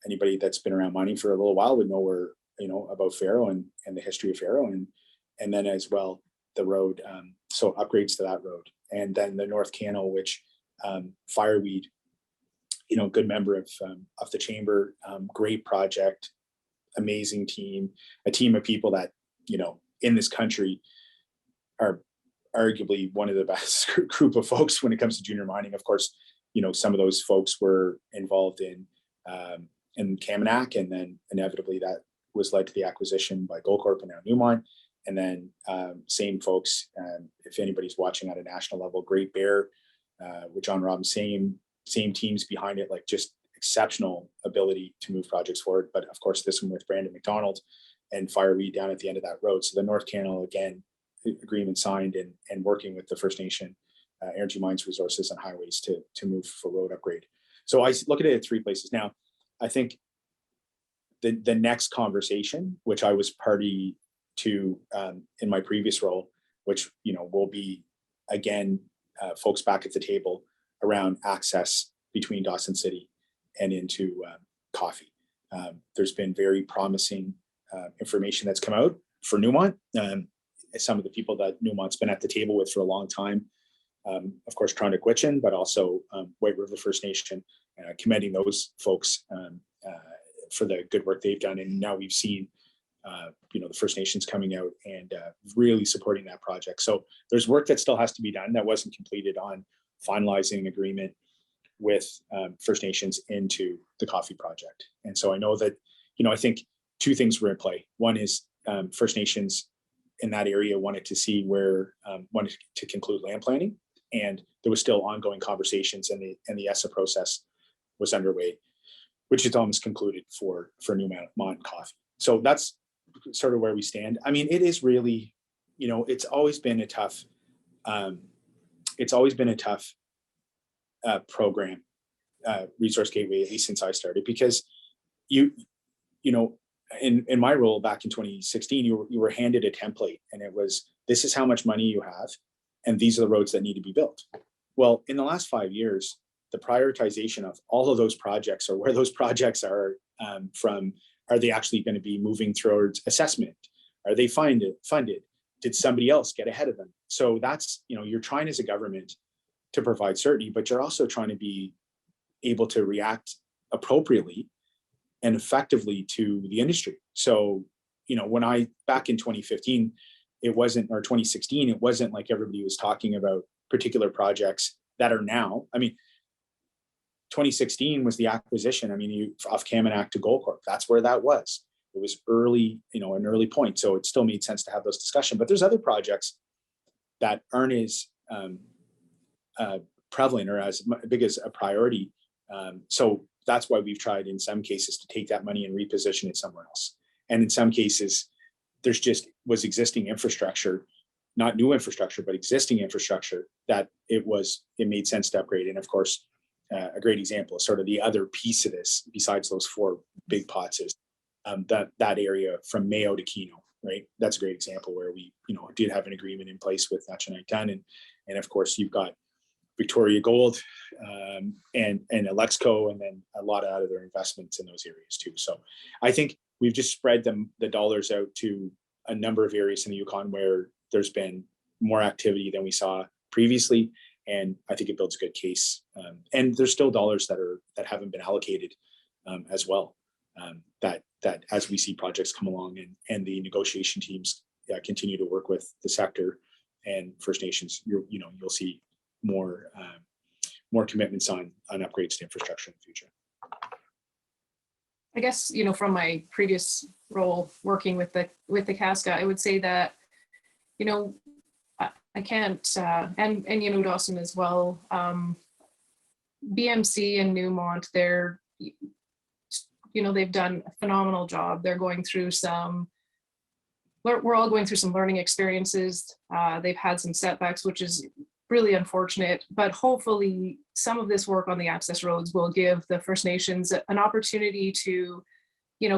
F: anybody that's been around mining for a little while would know where, about Faro and the history of Faro, and then as well the road, so upgrades to that road. And then the North Canal, which Fireweed, good member of the chamber, great project, amazing team, a team of people that, in this country are arguably one of the best group of folks when it comes to junior mining. Of course, some of those folks were involved in Kaminak, and then inevitably that was led to the acquisition by Goldcorp and now Newmont. And then same folks, if anybody's watching at a national level, Great Bear with John Robbins, same teams behind it, like just exceptional ability to move projects forward. But of course, this one with Brandon McDonald and Fireweed down at the end of that road. So the North Canal, again, agreement signed, and working with the First Nation, Energy Mines, Resources, and Highways to move for road upgrade. So I look at it at 3 places. Now, I think the next conversation, which I was party to in my previous role, which will be again folks back at the table around access between Dawson City and into Coffee. There's been very promising information that's come out for Newmont. Some of the people that Newmont's been at the table with for a long time, of course, Tronic Witchin, but also White River First Nation, commending those folks for the good work they've done. And now we've seen, the First Nations coming out and really supporting that project. So there's work that still has to be done that wasn't completed on finalizing an agreement with First Nations into the Coffee project. And so I know that, I think 2 things were in play. One is First Nations in that area wanted to conclude land planning, and there was still ongoing conversations, and the ESSA process was underway, which is almost concluded for Newmont Coffee. So that's sort of where we stand. I mean, it is really, it's always been a tough program, Resource Gateway, at least since I started, because in my role back in 2016, you were handed a template, and it was, this is how much money you have, and these are the roads that need to be built. Well, in the last 5 years, the prioritization of all of those projects, or where those projects are from, are they actually going to be moving towards assessment? Are they funded? Did somebody else get ahead of them? So that's, you're trying as a government to provide certainty, but you're also trying to be able to react appropriately and effectively to the industry. So, when back in 2015, it wasn't, or 2016, it wasn't like everybody was talking about particular projects that are now. I mean, 2016 was the acquisition. I mean, off Kaminak to Goldcorp. That's where that was. It was early, an early point. So it still made sense to have those discussions. But there's other projects that aren't as prevalent or as big as a priority. So that's why we've tried in some cases to take that money and reposition it somewhere else. And in some cases, there's just was existing infrastructure, not new infrastructure, but existing infrastructure that it made sense to upgrade. And of course, a great example is sort of the other piece of this, besides those four big pots, is that area from Mayo to Keno, right? That's a great example where we, did have an agreement in place with Natchanite Dun, and of course you've got Victoria Gold and Alexco, and then a lot of other investments in those areas too. So I think we've just spread the dollars out to a number of areas in the Yukon where there's been more activity than we saw previously, and I think it builds a good case. And there's still dollars that haven't been allocated as well. That as we see projects come along and the negotiation teams continue to work with the sector and First Nations, you'll see more commitments on upgrades to infrastructure in the future.
E: I guess, from my previous role working with the Casca, I would say that, I can't, and Dawson as well, BMC and Newmont, they've done a phenomenal job. They're going through we're all going through some learning experiences. They've had some setbacks, which is really unfortunate, but hopefully some of this work on the access roads will give the First Nations an opportunity to,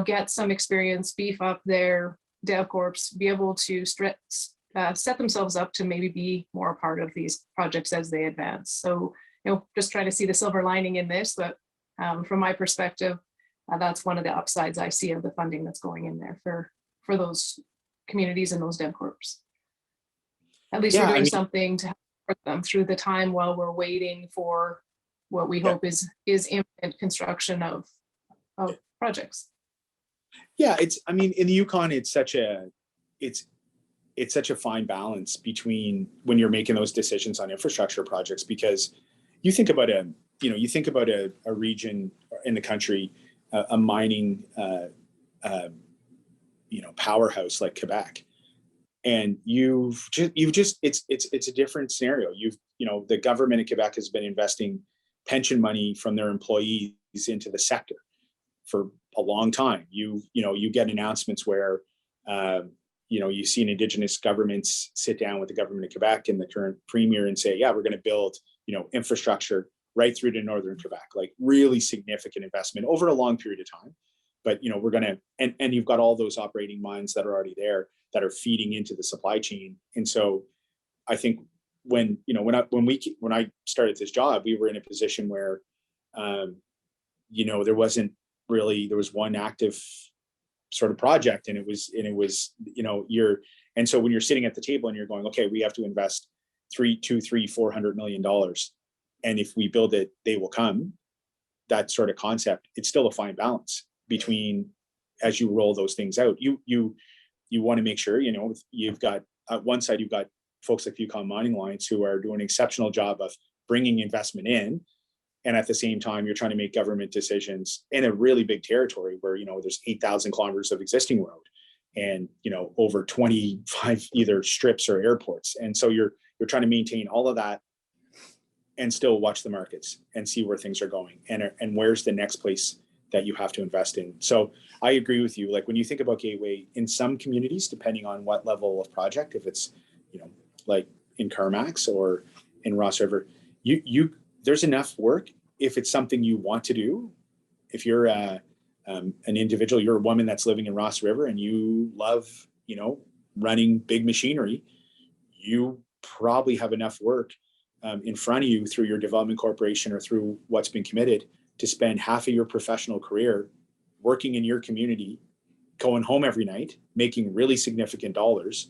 E: get some experience, beef up their DevCorps, be able to set themselves up to maybe be more a part of these projects as they advance. So, just trying to see the silver lining in this, but from my perspective, that's one of the upsides I see of the funding that's going in there for those communities and those DevCorps. At least we're doing something to help them through the time while we're waiting for what we hope is imminent construction of projects.
F: Yeah, in the Yukon, it's such a fine balance between when you're making those decisions on infrastructure projects, because you think about a region in the country, a mining powerhouse like Quebec, and it's a different scenario. The government of Quebec has been investing pension money from their employees into the sector for a long time. You get announcements where you see an Indigenous governments sit down with the government of Quebec and the current premier and say, yeah, we're going to build infrastructure right through to northern Quebec, like really significant investment over a long period of time. But we're going to, and you've got all those operating mines that are already there that are feeding into the supply chain. And so I think when I started this job, we were in a position where there was one active sort of project, and it was so when you're sitting at the table and you're going, okay, we have to invest $400 million, and if we build it, they will come. That sort of concept, it's still a fine balance between, as you roll those things out, you want to make sure you've got at one side you've got folks like Yukon Mining Alliance who are doing an exceptional job of bringing investment in, and at the same time you're trying to make government decisions in a really big territory where there's 8,000 kilometers of existing road and over 25 either strips or airports, and so you're trying to maintain all of that and still watch the markets and see where things are going and where's the next place that you have to invest in. So I agree with you. Like when you think about Gateway, in some communities, depending on what level of project, if it's like in Carmax or in Ross River, there's enough work if it's something you want to do. If you're an individual, you're a woman that's living in Ross River and you love running big machinery, you probably have enough work in front of you through your development corporation or through what's been committed to spend half of your professional career working in your community, going home every night, making really significant dollars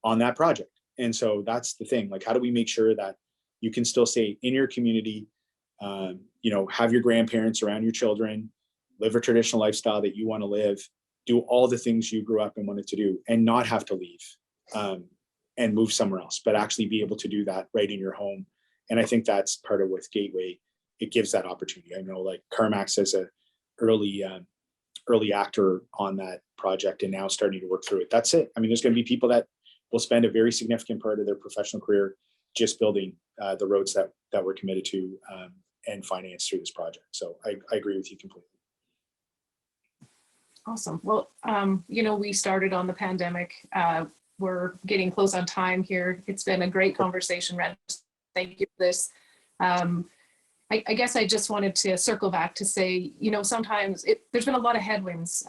F: on that project. And so that's the thing, like, how do we make sure that you can still stay in your community, have your grandparents around your children, live a traditional lifestyle that you want to live, do all the things you grew up and wanted to do, and not have to leave and move somewhere else, but actually be able to do that right in your home. And I think that's part of with Gateway. It gives that opportunity. I know like CarMax as a early actor on that project and now starting to work through it. That's it. I mean, there's going to be people that will spend a very significant part of their professional career just building the roads that we're committed to and finance through this project. So I agree with you completely.
E: Awesome. Well, we started on the pandemic. We're getting close on time here. It's been a great conversation, Red. Thank you for this. I guess I just wanted to circle back to say, sometimes there's been a lot of headwinds,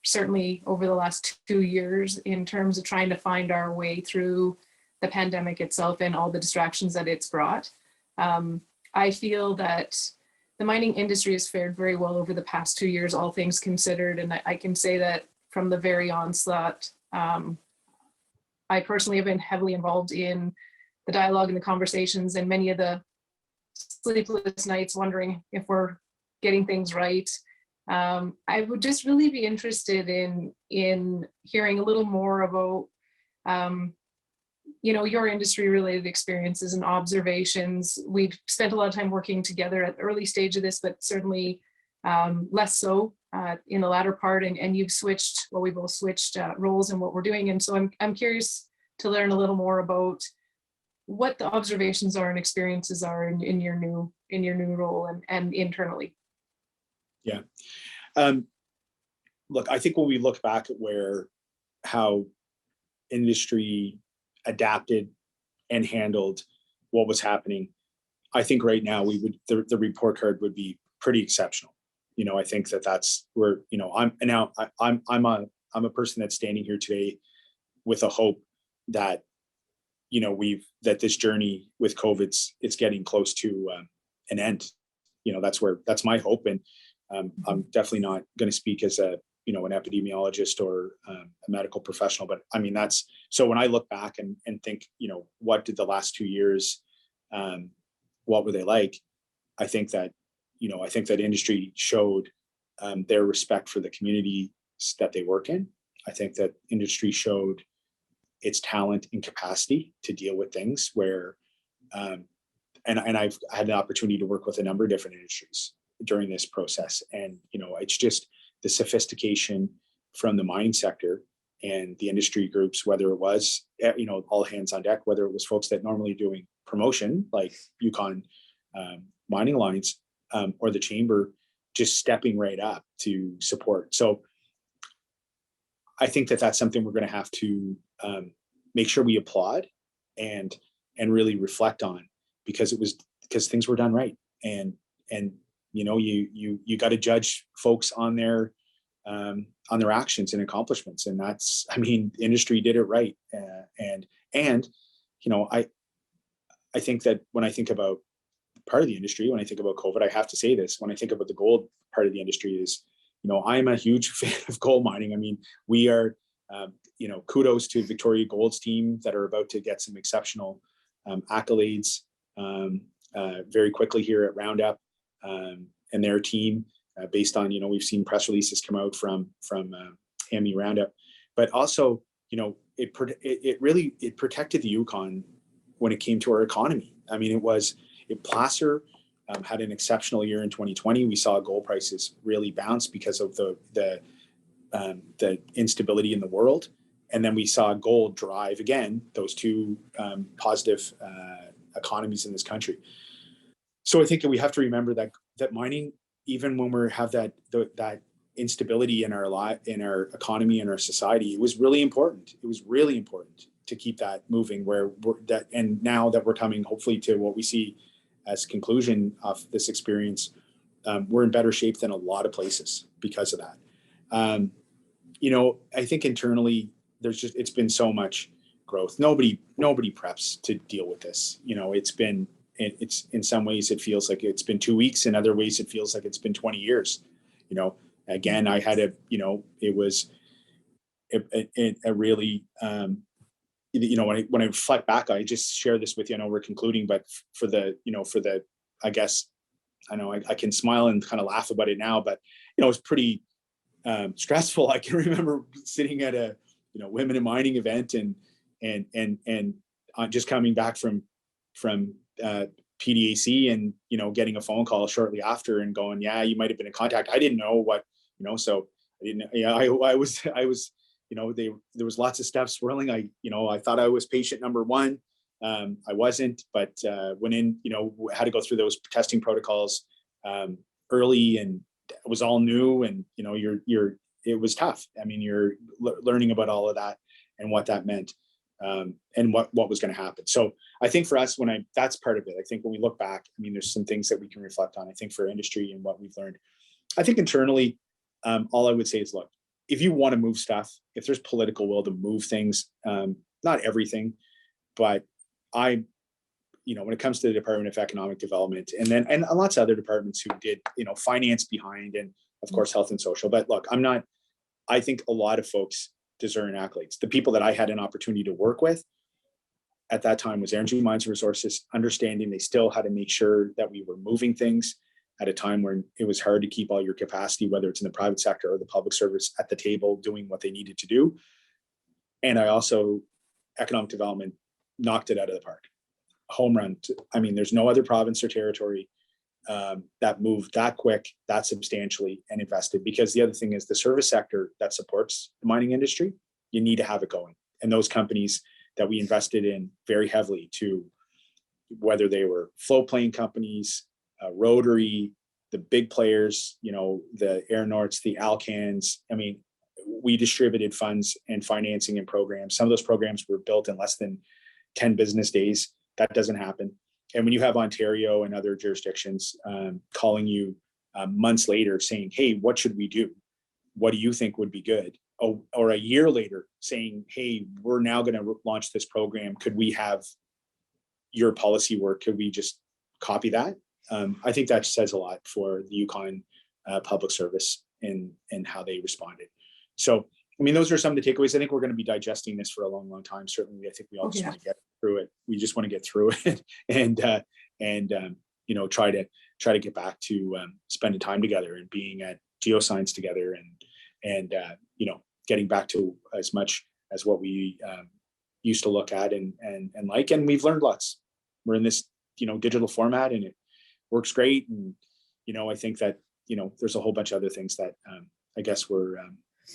E: certainly over the last 2 years in terms of trying to find our way through the pandemic itself and all the distractions that it's brought. I feel that the mining industry has fared very well over the past 2 years, all things considered. And I can say that from the very onslaught, I personally have been heavily involved in the dialogue and the conversations and many of the sleepless nights wondering if we're getting things right. I would just really be interested in hearing a little more about your industry related experiences and observations. We've spent a lot of time working together at the early stage of this, but certainly less so in the latter part. And you've switched, well, we both switched roles in what we're doing. And so I'm curious to learn a little more about what the observations are and experiences are in your new role and internally.
F: Yeah. Look, I think when we look back at how industry adapted and handled what was happening, I think right now the report card would be pretty exceptional. I think that's where, I'm a person that's standing here today with a hope that, that this journey with COVID, it's getting close to an end. That's my hope. And I'm definitely not going to speak as an epidemiologist or a medical professional, but I mean, so when I look back and think, what did the last 2 years, what were they like? I think that industry showed their respect for the community that they work in. I think that industry showed its talent and capacity to deal with things where, and I've had the opportunity to work with a number of different industries during this process. And, it's just the sophistication from the mining sector and the industry groups, whether it was, all hands on deck, whether it was folks that normally doing promotion, like Yukon mining lines, or the chamber just stepping right up to support. So I think that that's something we're going to have to make sure we applaud and really reflect on, because things were done right. And you got to judge folks on their actions and accomplishments. And that's, industry did it right. I think that when I think about part of the industry, when I think about COVID, I have to say this, when I think about the gold part of the industry is, I'm a huge fan of gold mining. We are, kudos to Victoria Gold's team that are about to get some exceptional accolades very quickly here at Roundup, and their team based on, we've seen press releases come out from AMI Roundup, but also, it protected the Yukon when it came to our economy. Placer had an exceptional year in 2020. We saw gold prices really bounce because of the instability in the world. And then we saw gold drive again, those two positive economies in this country. So I think that we have to remember that mining, even when we have that instability in our economy and our society, it was really important. It was really important to keep that moving and now that we're coming hopefully to what we see as conclusion of this experience, we're in better shape than a lot of places because of that. I think internally it's been so much growth. Nobody preps to deal with this. It's in some ways it feels like it's been 2 weeks. In other ways, it feels like it's been 20 years. Again, I had it was a really, when I reflect back, I just share this with you. I know we're concluding, but for the, I guess, I know I can smile and kind of laugh about it now, but it was pretty stressful. I can remember sitting at a women in mining event and just coming back from PDAC and getting a phone call shortly after and going, yeah, you might have been in contact. I didn't know what, so I didn't, I was there was lots of stuff swirling. I thought I was patient number one. I wasn't, but went in, had to go through those testing protocols early, and it was all new, and it was tough. I mean, you're learning about all of that and what that meant, and what was going to happen. So I think for us, that's part of it. I think when we look back, I mean, there's some things that we can reflect on. I think for industry and what we've learned, I think internally, all I would say is, look, if you want to move stuff, if there's political will to move things, not everything, but when it comes to the Department of Economic Development and lots of other departments who did, finance behind, and of course, health and social. But look, I think a lot of folks deserve accolades. The people that I had an opportunity to work with at that time was Energy, Mines and Resources, understanding they still had to make sure that we were moving things at a time when it was hard to keep all your capacity, whether it's in the private sector or the public service, at the table doing what they needed to do. And I also, economic development, knocked it out of the park. Home run. I mean, there's no other province or territory that moved that quick, that substantially, and invested. Because the other thing is the service sector that supports the mining industry, you need to have it going. And those companies that we invested in very heavily, to whether they were float plane companies, Rotary, the big players, the Airnorts, the Alcans. I mean, we distributed funds and financing and programs. Some of those programs were built in less than 10 business days. That doesn't happen. And when you have Ontario and other jurisdictions calling you months later saying, hey, what should we do? What do you think would be good? Or a year later saying, hey, we're now going to launch this program. Could we have your policy work? Could we just copy that? I think that says a lot for the Yukon public service and how they responded. So, I mean, those are some of the takeaways. I think we're going to be digesting this for a long, long time. Certainly, I think we all just want to get through it. We just want to get through it and try to get back to spending time together and being at geoscience together and getting back to as much as what we used to look at and like. And we've learned lots. We're in this digital format, and it works great. And I think that there's a whole bunch of other things that I guess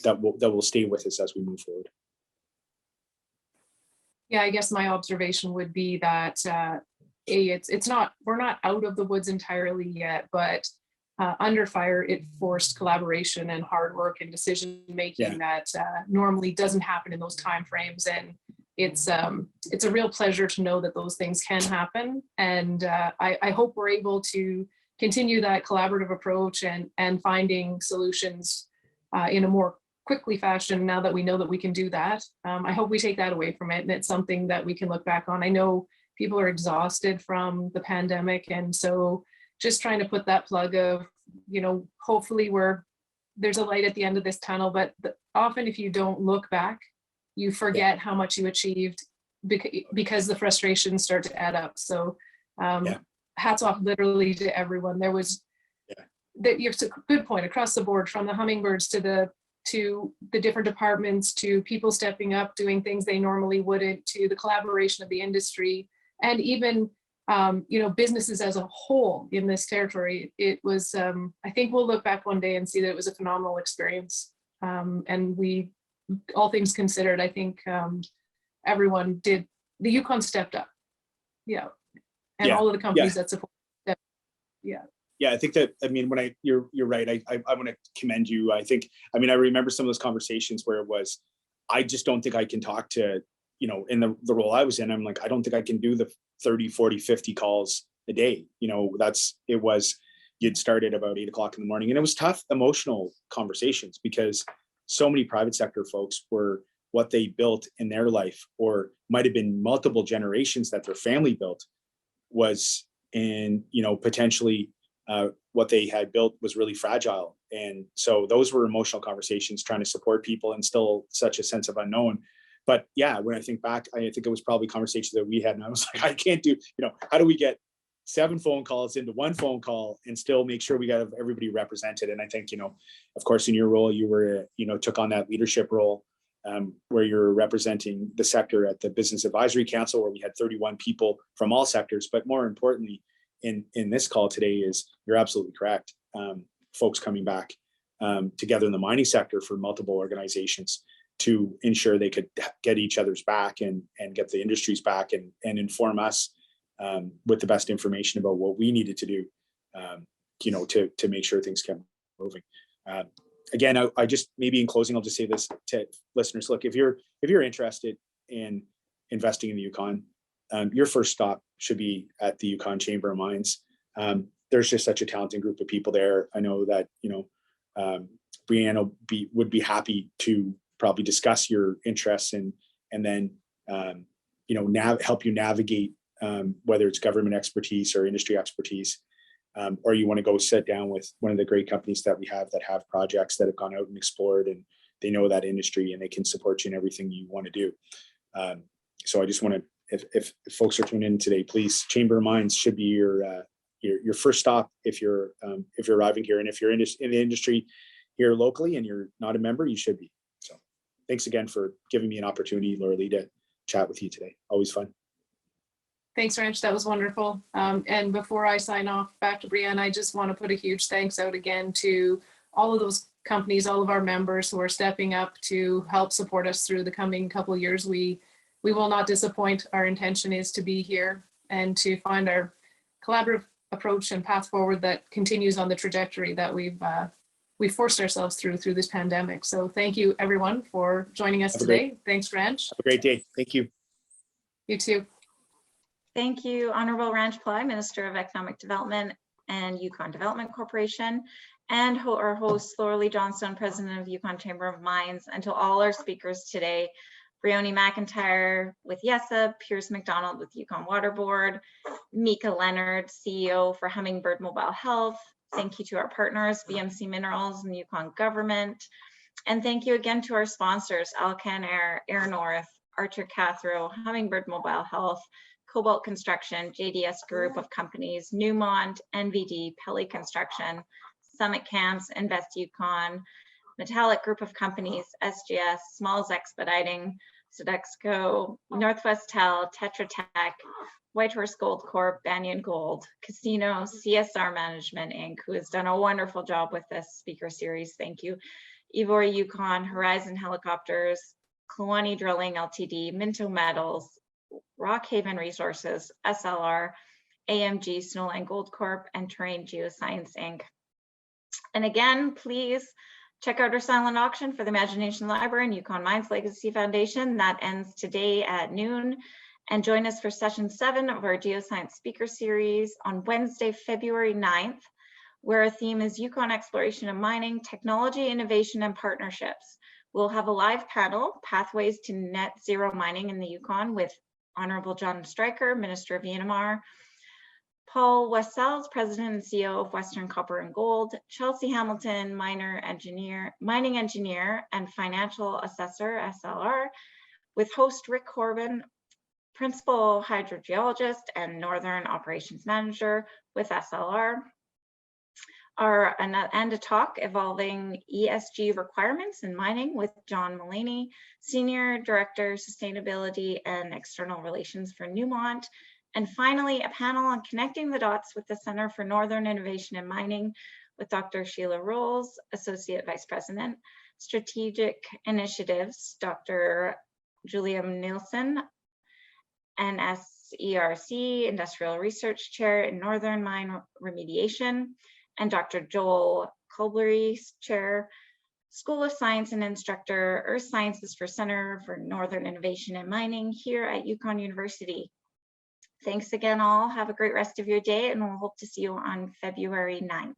F: that will stay with us as we move forward.
E: Yeah, I guess my observation would be that we're not out of the woods entirely yet, but under fire, it forced collaboration and hard work and decision making that normally doesn't happen in those timeframes. And it's a real pleasure to know that those things can happen. And I hope we're able to continue that collaborative approach and finding solutions in a more quickly fashion now that we know that we can do that. I hope we take that away from it, and it's something that we can look back on. I know people are exhausted from the pandemic, and so just trying to put that plug of, hopefully there's a light at the end of this tunnel, but often if you don't look back, you forget how much you achieved because the frustrations start to add up. So hats off literally to everyone. There was, it's a good point, across the board, from the hummingbirds to the different departments, to people stepping up, doing things they normally wouldn't, to the collaboration of the industry, and even businesses as a whole in this territory. It was, I think we'll look back one day and see that it was a phenomenal experience. And we, all things considered, I think everyone did, the Yukon stepped up. And all of the companies that support stepped up.
F: Yeah, I think that, I mean, you're right. I want to commend you. I remember some of those conversations where it was, I just don't think I can talk to, in the role I was in, I'm like, I don't think I can do the 30, 40, 50 calls a day. You'd start at about 8 o'clock in the morning, and it was tough, emotional conversations, because so many private sector folks were, what they built in their life, or might've been multiple generations that their family built, was in, potentially what they had built was really fragile. And so those were emotional conversations, trying to support people and still such a sense of unknown. But when I think back, I think it was probably conversations that we had, and I was like, I can't do, how do we get 7 phone calls into 1 phone call and still make sure we got everybody represented. And I think, you know, of course, in your role, you were, you know, took on that leadership role where you're representing the sector at the Business Advisory Council, where we had 31 people from all sectors. But more importantly, in this call today is, you're absolutely correct. Folks coming back together in the mining sector for multiple organizations to ensure they could get each other's back and get the industries back and inform us with the best information about what we needed to do, you know, to make sure things kept moving. Again, I just, maybe in closing, I'll just say this to listeners: look, if you're interested in investing in the Yukon, your first stop should be at the Yukon Chamber of Mines. There's just such a talented group of people there. I know that, you know, Brianna would be happy to probably discuss your interests and then, you know, help you navigate whether it's government expertise or industry expertise, or you want to go sit down with one of the great companies that we have that have projects that have gone out and explored, and they know that industry and they can support you in everything you want to do. So I just want to, if folks are tuning in today, please, Chamber of Mines should be your first stop if you're arriving here, and if you're in the industry here locally and you're not a member, you should be. So thanks again for giving me an opportunity, Laura Lee, to chat with you today. Always fun.
E: Thanks, Rich. That was wonderful. And before I sign off, back to Brianna, I just want to put a huge thanks out again to all of those companies, all of our members who are stepping up to help support us through the coming couple of years. We will not disappoint. Our intention is to be here and to find our collaborative approach and path forward that continues on the trajectory that we've forced ourselves through this pandemic. So thank you, everyone, for joining us today. Thanks, Ranch.
F: Have a great day. Thank you.
E: You too.
A: Thank you, Honorable Ranch Ply, Minister of Economic Development and Yukon Development Corporation, and our host, Laura Lee Johnstone, President of Yukon Chamber of Mines, and to all our speakers today: Briony McIntyre with YESA, Pierce McDonald with Yukon Water Board, Mika Leonard, CEO for Hummingbird Mobile Health. Thank you to our partners, BMC Minerals and the Yukon government. And thank you again to our sponsors, Alcan Air North, Archer Cathro, Hummingbird Mobile Health, Cobalt Construction, JDS Group of Companies, Newmont, NVD, Pelly Construction, Summit Camps, Invest Yukon, Metallic Group of Companies, SGS, Smalls Expediting, Sodexo, Northwest Tel, Tetra Tech, Whitehorse Gold Corp, Banyan Gold, Casino, CSR Management Inc., who has done a wonderful job with this speaker series. Thank you. Ivory Yukon, Horizon Helicopters, Kluani Drilling Ltd, Minto Metals, Rockhaven Resources, SLR, AMG, Snowline Gold Corp, and Terrain Geoscience Inc. And again, please check out our silent auction for the Imagination Library and Yukon Mines Legacy Foundation. That ends today at noon. And join us for session 7 of our Geoscience speaker series on Wednesday, February 9th, where our theme is Yukon Exploration and Mining, Technology, Innovation, and Partnerships. We'll have a live panel, Pathways to Net Zero Mining in the Yukon, with Honorable John Stryker, Minister of ENMR, Paul Wessels, President and CEO of Western Copper and Gold, Chelsea Hamilton, mining engineer and financial assessor, SLR, with host Rick Corbin, Principal Hydrogeologist and Northern Operations Manager with SLR. And a talk evolving ESG requirements in mining with John Mullaney, Senior Director, Sustainability and External Relations for Newmont. And finally, a panel on connecting the dots with the Center for Northern Innovation in Mining with Dr. Sheila Rolls, Associate Vice President, Strategic Initiatives, Dr. Julian Nielsen, NSERC, Industrial Research Chair in Northern Mine Remediation, and Dr. Joel Colbury, Chair, School of Science and Instructor, Earth Sciences for Center for Northern Innovation in Mining here at Yukon University. Thanks again all. Have a great rest of your day, and we'll hope to see you on February 9th.